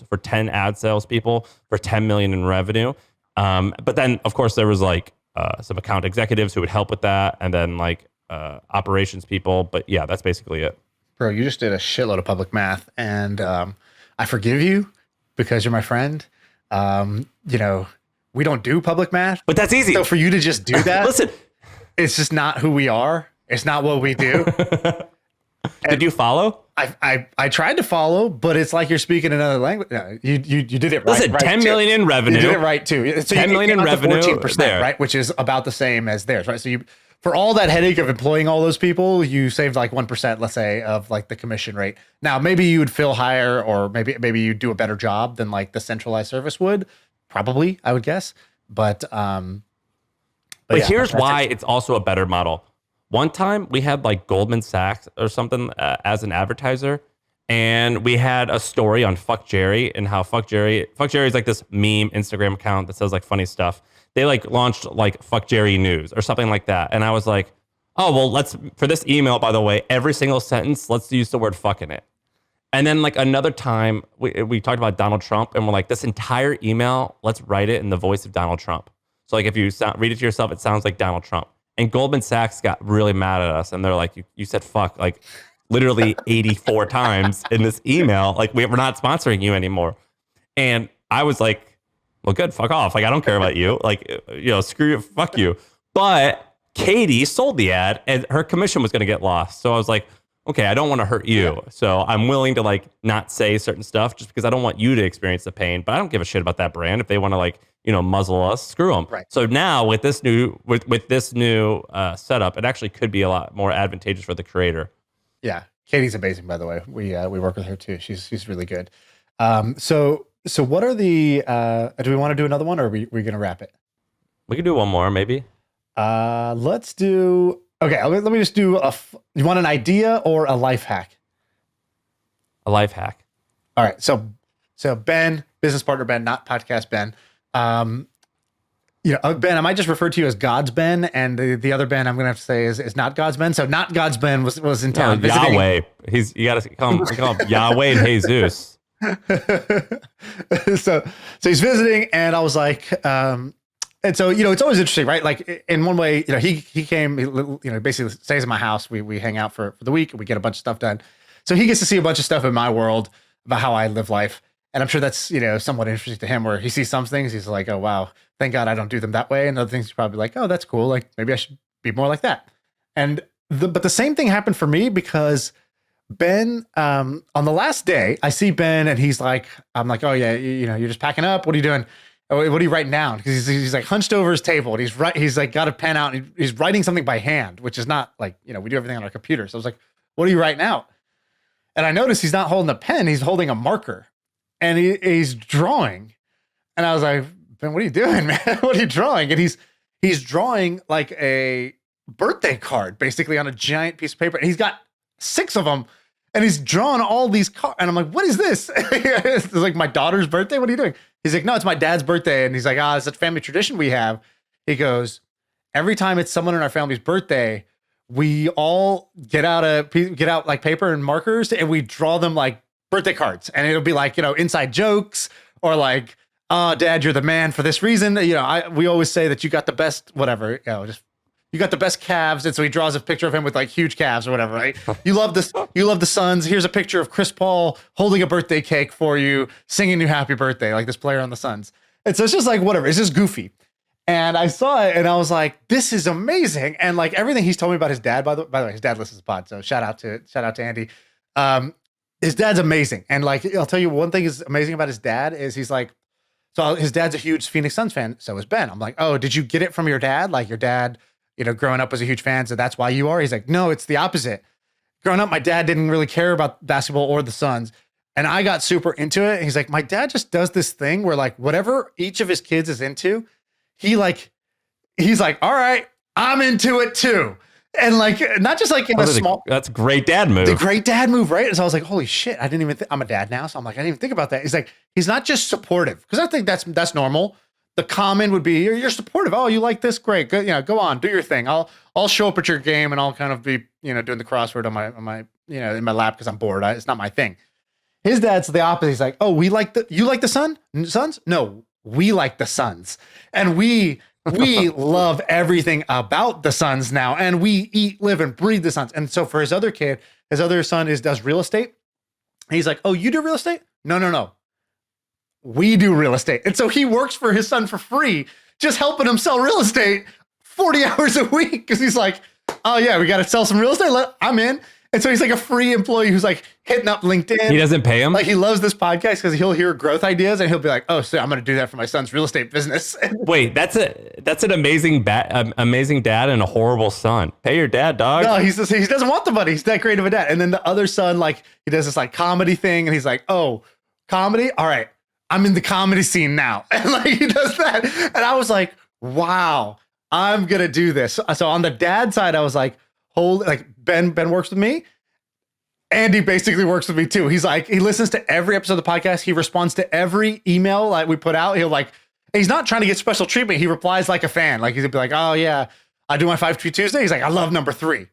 for 10 ad sales people for 10 million in revenue. But then of course there was like some account executives who would help with that. And then like operations people. But yeah, that's basically it. Bro, you just did a shitload of public math, and I forgive you because you're my friend. We don't do public math, but that's easy. So for you to just do that, listen, it's just not who we are. It's not what we do. Did you follow? I tried to follow, but it's like you're speaking another language. No, you did it right. Listen, right 10 million in revenue. You did it right too. So 10 million in revenue, 14%, right? Which is about the same as theirs, right? So you, for all that headache of employing all those people, you saved like 1%, let's say, of like the commission rate. Now maybe you would feel higher, or maybe you'd do a better job than like the centralized service would. Probably, I would guess. But yeah, here's why it's also a better model. One time we had like Goldman Sachs or something as an advertiser, and we had a story on Fuck Jerry and how Fuck Jerry is like this meme Instagram account that says like funny stuff. They like launched like Fuck Jerry News or something like that. And I was like, oh, well, for this email, by the way, every single sentence, let's use the word fuck in it. And then like another time we talked about Donald Trump, and we're like, this entire email, let's write it in the voice of Donald Trump. So like if you read it to yourself, it sounds like Donald Trump. And Goldman Sachs got really mad at us, and they're like, you said fuck like literally 84 times in this email. Like we're not sponsoring you anymore. And I was like, well, good, fuck off. Like I don't care about you. Like, screw you, fuck you. But Katie sold the ad, and her commission was going to get lost. So I was like, okay, I don't want to hurt you. So I'm willing to like not say certain stuff just because I don't want you to experience the pain, but I don't give a shit about that brand. If they want to like, muzzle us, screw them. Right. So now with this new, setup, it actually could be a lot more advantageous for the creator. Yeah. Katie's amazing, by the way. We work with her too. She's really good. So what are the, do we want to do another one or are we going to wrap it? We could do one more maybe. Let's do, okay. Let me just do you want an idea or a life hack? A life hack. All right. So Ben, business partner Ben, not podcast Ben. Ben, I might just refer to you as God's Ben, and the other Ben I'm going to have to say is not God's Ben. So not God's Ben was in town visiting. Yahweh. You got to call him Yahweh and Jesus. so he's visiting, and I was like, and so it's always interesting, right? Like in one way, he came, basically stays in my house. We hang out for the week, and we get a bunch of stuff done. So he gets to see a bunch of stuff in my world about how I live life. And I'm sure that's, somewhat interesting to him where he sees some things. He's like, oh, wow, thank God I don't do them that way. And other things he's probably like, oh, that's cool. Like maybe I should be more like that. But the same thing happened for me because Ben, on the last day, I see Ben and I'm like, oh yeah, you're just packing up. What are you doing? What are you writing down? Because he's like hunched over his table and he's like got a pen out and he's writing something by hand, which is not like, we do everything on our computer. So I was like, what are you writing out? And I noticed he's not holding a pen. He's holding a marker. And he's drawing. And I was like, Ben, what are you doing, man? What are you drawing? And he's drawing like a birthday card, basically on a giant piece of paper. And he's got 6 of them. And he's drawn all these cards. And I'm like, what is this? It's like my daughter's birthday. What are you doing? He's like, no, it's my dad's birthday. And he's like, it's a family tradition we have. He goes, every time it's someone in our family's birthday, we all get out like paper and markers and we draw them like birthday cards, and it'll be like, inside jokes or like, Dad, you're the man for this reason. We always say that you got the best, whatever, you got the best calves. And so he draws a picture of him with like huge calves or whatever, right? You love this. You love the Suns. Here's a picture of Chris Paul holding a birthday cake for you, singing you happy birthday, like this player on the Suns. And so it's just like, whatever. It's just goofy. And I saw it and I was like, this is amazing. And like everything he's told me about his dad, by the way, his dad listens to the pod. So shout out to Andy. His dad's amazing. And like, I'll tell you one thing is amazing about his dad is he's like, so his dad's a huge Phoenix Suns fan. So is Ben. I'm like, oh, did you get it from your dad? Like your dad, growing up was a huge fan. So that's why you are. He's like, no, it's the opposite. Growing up, my dad didn't really care about basketball or the Suns. And I got super into it. And he's like, my dad just does this thing where like whatever each of his kids is into, he's like, all right, I'm into it too. And like, not just like in a small, that's a great dad move. The great dad move, right? So I was like, holy shit, I didn't even I'm a dad now. So I'm like, I didn't even think about that. He's like, he's not just supportive. Because I think that's normal. The common would be, you're supportive. Oh, you like this? Great. Good. Go on, do your thing. I'll show up at your game and I'll kind of be, doing the crossword on my in my lap because I'm bored. It's not my thing. His dad's the opposite. He's like, oh, you like the Suns? No, we like the Suns. And we love everything about the Suns now, and we eat, live, and breathe the Suns. And so for his other son does real estate. And he's like, oh, you do real estate? No. We do real estate. And so he works for his son for free, just helping him sell real estate 40 hours a week. Because he's like, oh yeah, we got to sell some real estate. I'm in. And so he's like a free employee who's like hitting up LinkedIn. He doesn't pay him? Like he loves this podcast because he'll hear growth ideas and he'll be like, oh, so I'm going to do that for my son's real estate business. Wait, that's an amazing dad and a horrible son. Pay your dad, dog. No, he doesn't want the money. He's that great of a dad. And then the other son, like he does this like comedy thing and he's like, oh, comedy? All right, I'm in the comedy scene now. And like he does that. And I was like, wow, I'm going to do this. So on the dad side, I was like, Ben works with me. Andy basically works with me too. He's like, he listens to every episode of the podcast. He responds to every email like we put out. He's not trying to get special treatment. He replies like a fan. Like he'll be like, oh yeah, I do my 5 Tweet Tuesday. He's like, I love number 3.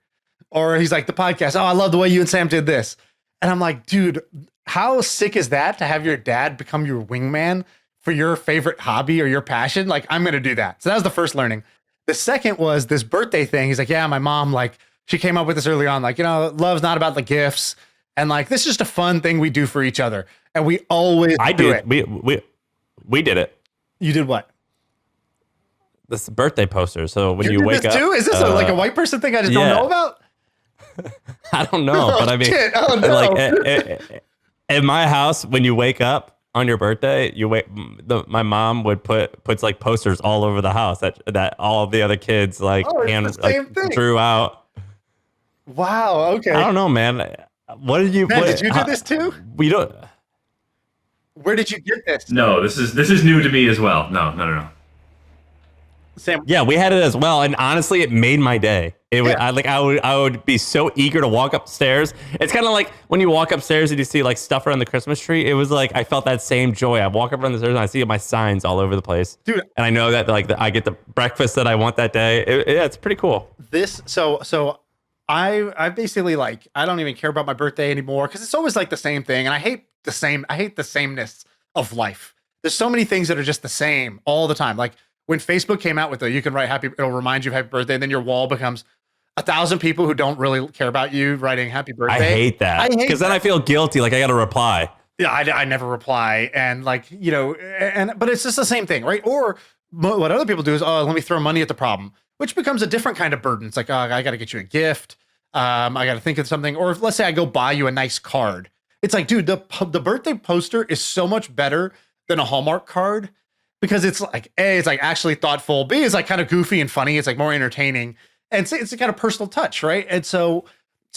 Or he's like, the podcast. Oh, I love the way you and Sam did this. And I'm like, dude, how sick is that to have your dad become your wingman for your favorite hobby or your passion? Like, I'm going to do that. So that was the first learning. The second was this birthday thing. He's like, yeah, my mom, like, she came up with this early on, like, love's not about the gifts. And like, this is just a fun thing we do for each other. And we always do it. We did it. You did what? This birthday poster. So when you wake up. Too? Is this like a white person thing I just don't know about? I don't know, but I mean, shit. Oh, no. like in my house, when you wake up on your birthday, my mom puts like posters all over the house that all the other kids like drew out. Wow. Okay. I don't know, man. What did you? Man, did you do this too? We don't. Where did you get this? No, this is new to me as well. No. Sam. Yeah, we had it as well, and honestly, it made my day. It was I would be so eager to walk upstairs. It's kind of like when you walk upstairs and you see like stuff around the Christmas tree. It was like I felt that same joy. I walk up around the stairs and I see my signs all over the place, dude. And I know that like I get the breakfast that I want that day. It's pretty cool. So I basically like I don't even care about my birthday anymore because it's always like the same thing, and I hate the sameness of life. There's so many things that are just the same all the time. Like when Facebook came out with you can write it'll remind you of happy birthday, and then your wall becomes 1,000 people who don't really care about you writing happy birthday. I hate that because then I feel guilty, like I got to reply. Yeah, I never reply, and like but it's just the same thing, right? Or what other people do is, let me throw money at the problem, which becomes a different kind of burden. It's like, I got to get you a gift. I got to think of something. Or let's say I go buy you a nice card. It's like, dude, the birthday poster is so much better than a Hallmark card because it's like, A, it's like actually thoughtful. B, it's like kind of goofy and funny. It's like more entertaining. And it's a kind of personal touch, right? And so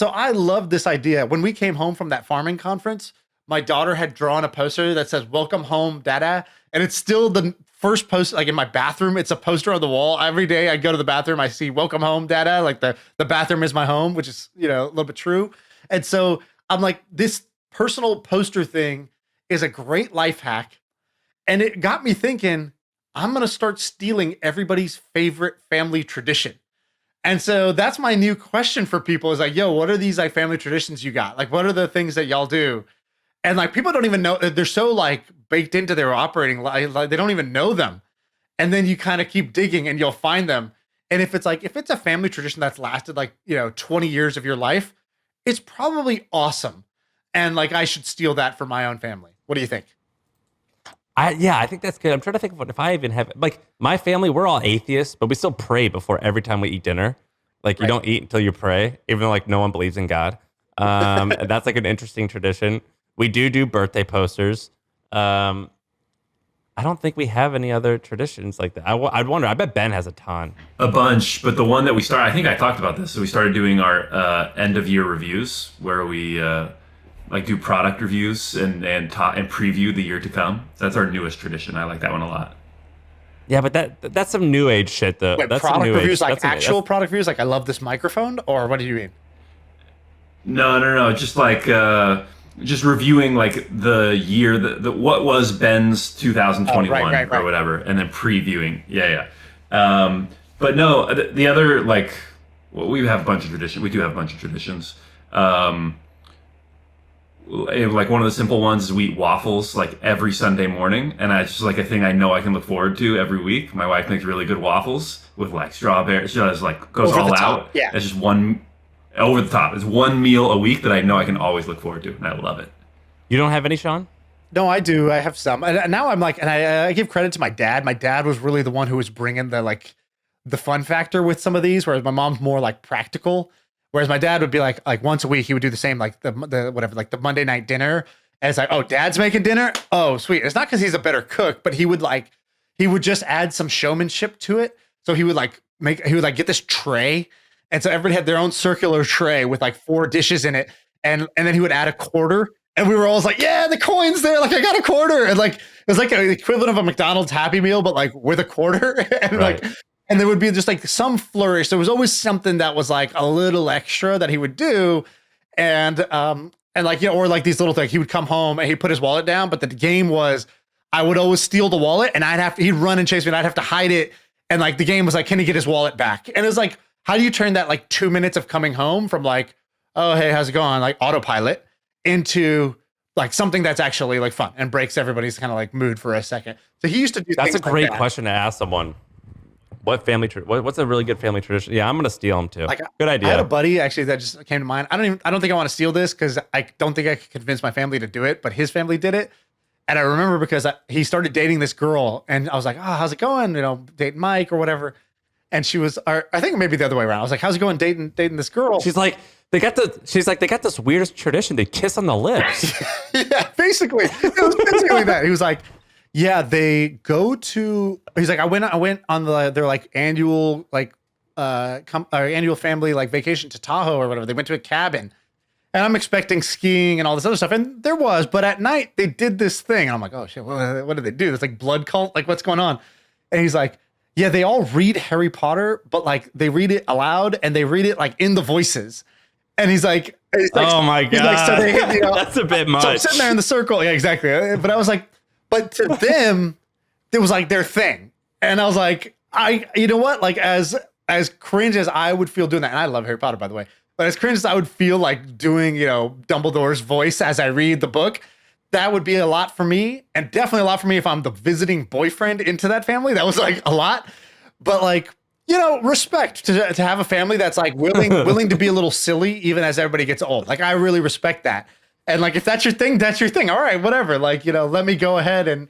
I love this idea. When we came home from that farming conference, my daughter had drawn a poster that says, "Welcome home, Dada." And it's still the first poster, like in my bathroom, it's a poster on the wall. Every day I go to the bathroom, I see "Welcome home, Dada." Like the bathroom is my home, which is, a little bit true. And so I'm like, this personal poster thing is a great life hack. And it got me thinking, I'm going to start stealing everybody's favorite family tradition. And so that's my new question for people is like, yo, what are these like family traditions you got? Like, what are the things that y'all do? And like, people don't even know, they're so like baked into their operating life, like they don't even know them. And then you kind of keep digging and you'll find them. And if it's a family tradition that's lasted 20 years of your life, it's probably awesome. And like, I should steal that for my own family. What do you think? I think that's good. I'm trying to think of if I even have, like, my family, we're all atheists, but we still pray before every time we eat dinner. Like, you don't eat until you pray, even though like no one believes in God. That's like an interesting tradition. We do birthday posters. I don't think we have any other traditions like that. I'd wonder. I bet Ben has a ton. A bunch, but the one that we started, I think I talked about this. So we started doing our end of year reviews where we do product reviews and preview the year to come. That's our newest tradition. I like that one a lot. Yeah, but that's some new age shit though. Wait, that's product some new reviews, age. like actual product reviews, like I love this microphone, or what do you mean? No. Just like just reviewing like the year what was Ben's 2021 or whatever, and then previewing. Yeah. But no, the other we have a bunch of traditions. We do have a bunch of traditions. Like one of the simple ones is we eat waffles like every Sunday morning, and it's just like a thing I know I can look forward to every week. My wife makes really good waffles with like strawberries. She does goes over all out. Yeah, it's just one over the top. It's one meal a week that I know I can always look forward to, and I love it. You don't have any, Shaan? No, I do. I have some, and now I'm like, and I give credit to my dad. My dad was really the one who was bringing the fun factor with some of these, whereas my mom's more like practical. Whereas my dad would be like once a week, he would do the same, like the whatever, like the Monday night dinner. And it's like, oh, dad's making dinner. Oh, sweet. It's not because he's a better cook, but he would just add some showmanship to it. So he would get this tray. And so everybody had their own circular tray with like 4 dishes in it. And then he would add a quarter. And we were always like, yeah, the coin's there. Like I got a quarter. And like, it was like the equivalent of a McDonald's Happy Meal, but like with a quarter. And right. And there would be just like some flourish. There was always something that was like a little extra that he would do. And like, or like these little things, he would come home and he'd put his wallet down. But the game was, I would always steal the wallet and he'd run and chase me and I'd have to hide it. And like, the game was like, can he get his wallet back? And it was like, how do you turn that like 2 minutes of coming home from like, oh, hey, how's it going? Like autopilot into like something that's actually like fun and breaks everybody's kind of like mood for a second. So he used to do That's a great like question to ask someone. What's a really good family tradition? Yeah, I'm gonna steal them too. Good idea. I had a buddy actually that just came to mind. I don't think I want to steal this because I don't think I could convince my family to do it, but his family did it. And I remember because he started dating this girl and I was like, oh, how's it going? Dating Mike or whatever. And she was, I think maybe the other way around. I was like, how's it going dating this girl? She's like, she's like, they got this weirdest tradition. They kiss on the lips. Yeah, basically. It was basically that. He was like, yeah, they go to, he's like, I went on their like annual, like, annual family like vacation to Tahoe or whatever. They went to a cabin and I'm expecting skiing and all this other stuff. And there was, but at night they did this thing. And I'm like, oh shit, what did they do? It's like blood cult. Like, what's going on? And he's like, yeah, they all read Harry Potter, but like they read it aloud and they read it like in the voices. And he's like oh my God. Like, so they, that's a bit much. So I'm sitting there in the circle. Yeah, exactly. But I was like, but to them, it was like their thing. And I was like, you know what? Like as cringe as I would feel doing that, and I love Harry Potter, by the way, but as cringe as I would feel like doing, Dumbledore's voice as I read the book, that would be a lot for me, and definitely a lot for me if I'm the visiting boyfriend into that family. That was like a lot, but like, respect to have a family that's like willing to be a little silly even as everybody gets old. Like I really respect that. And like, if that's your thing, that's your thing. All right, whatever. Like, let me go ahead and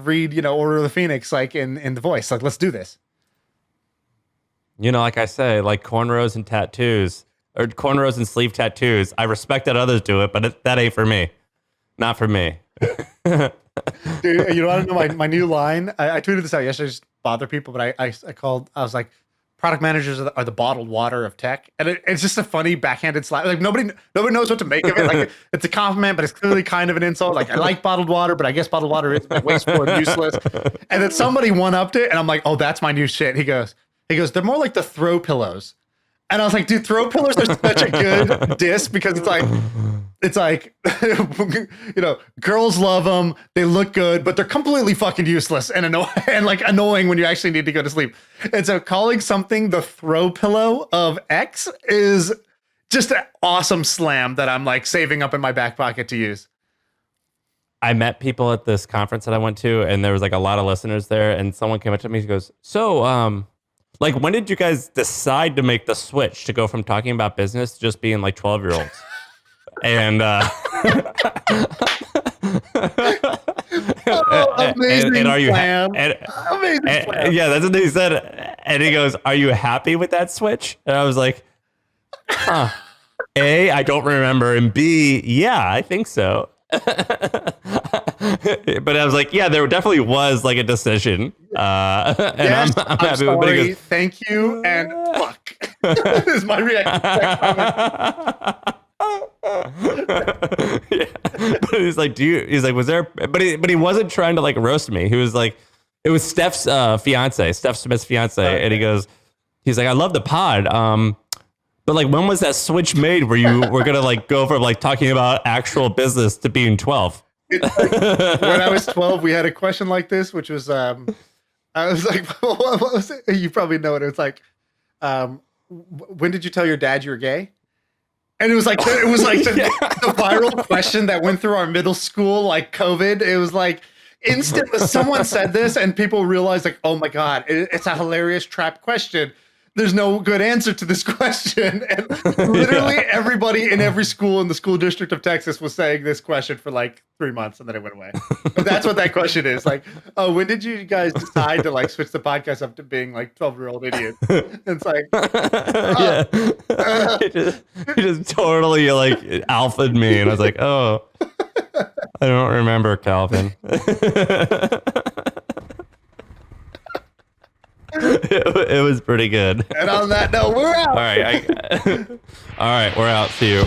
read, Order of the Phoenix, like in the voice. Like, let's do this. Like I say, like cornrows and tattoos or cornrows and sleeve tattoos. I respect that others do it, but that ain't for me. Not for me. Dude, you want to know my new line? I tweeted this out yesterday, just bother people, but I was like, product managers are the bottled water of tech. And it's just a funny backhanded slap. Like nobody knows what to make of it. Like it's a compliment, but it's clearly kind of an insult. Like I like bottled water, but I guess bottled water is wasteful and useless. And then somebody one-upped it and I'm like, oh, that's my new shit. He goes, they're more like the throw pillows. And I was like, dude, throw pillows are such a good diss because it's like, girls love them. They look good, but they're completely fucking useless and annoying when you actually need to go to sleep. And so calling something the throw pillow of X is just an awesome slam that I'm like saving up in my back pocket to use. I met people at this conference that I went to, and there was like a lot of listeners there, and someone came up to me and goes, so, like, when did you guys decide to make the switch to go from talking about business to just being like 12-year-olds? And amazing and are you amazing slam. Yeah, that's what he said. And he goes, "Are you happy with that switch?" And I was like, "Huh. A, I don't remember, and B, yeah, I think so." But I was like, yeah, there definitely was like a decision. And yes, I'm happy sorry, with it. He goes, thank you, and fuck. Is my reaction to that comment. Yeah. But he's like, was there, but he wasn't trying to like roast me. He was like, it was Steph's fiance, Steph Smith's fiance. And he's like, I love the pod. But like, when was that switch made where you were going to like go from like talking about actual business to being 12? When I was 12, we had a question like this, which was, I was like, what was it? You probably know it. It was like, when did you tell your dad you were gay? And it was like, the viral question that went through our middle school, like COVID. It was like instantly someone said this and people realized like, oh my God, it's a hilarious trap question. There's no good answer to this question. And literally everybody in every school in the school district of Texas was saying this question for like 3 months and then it went away. But that's what that question is. Like, oh, when did you guys decide to like switch the podcast up to being like 12-year-old idiots? It's like, he just totally like alphaed me. And I was like, oh, I don't remember, Calvin. It was pretty good. And on that note, we're out. All right. All right, we're out. See you.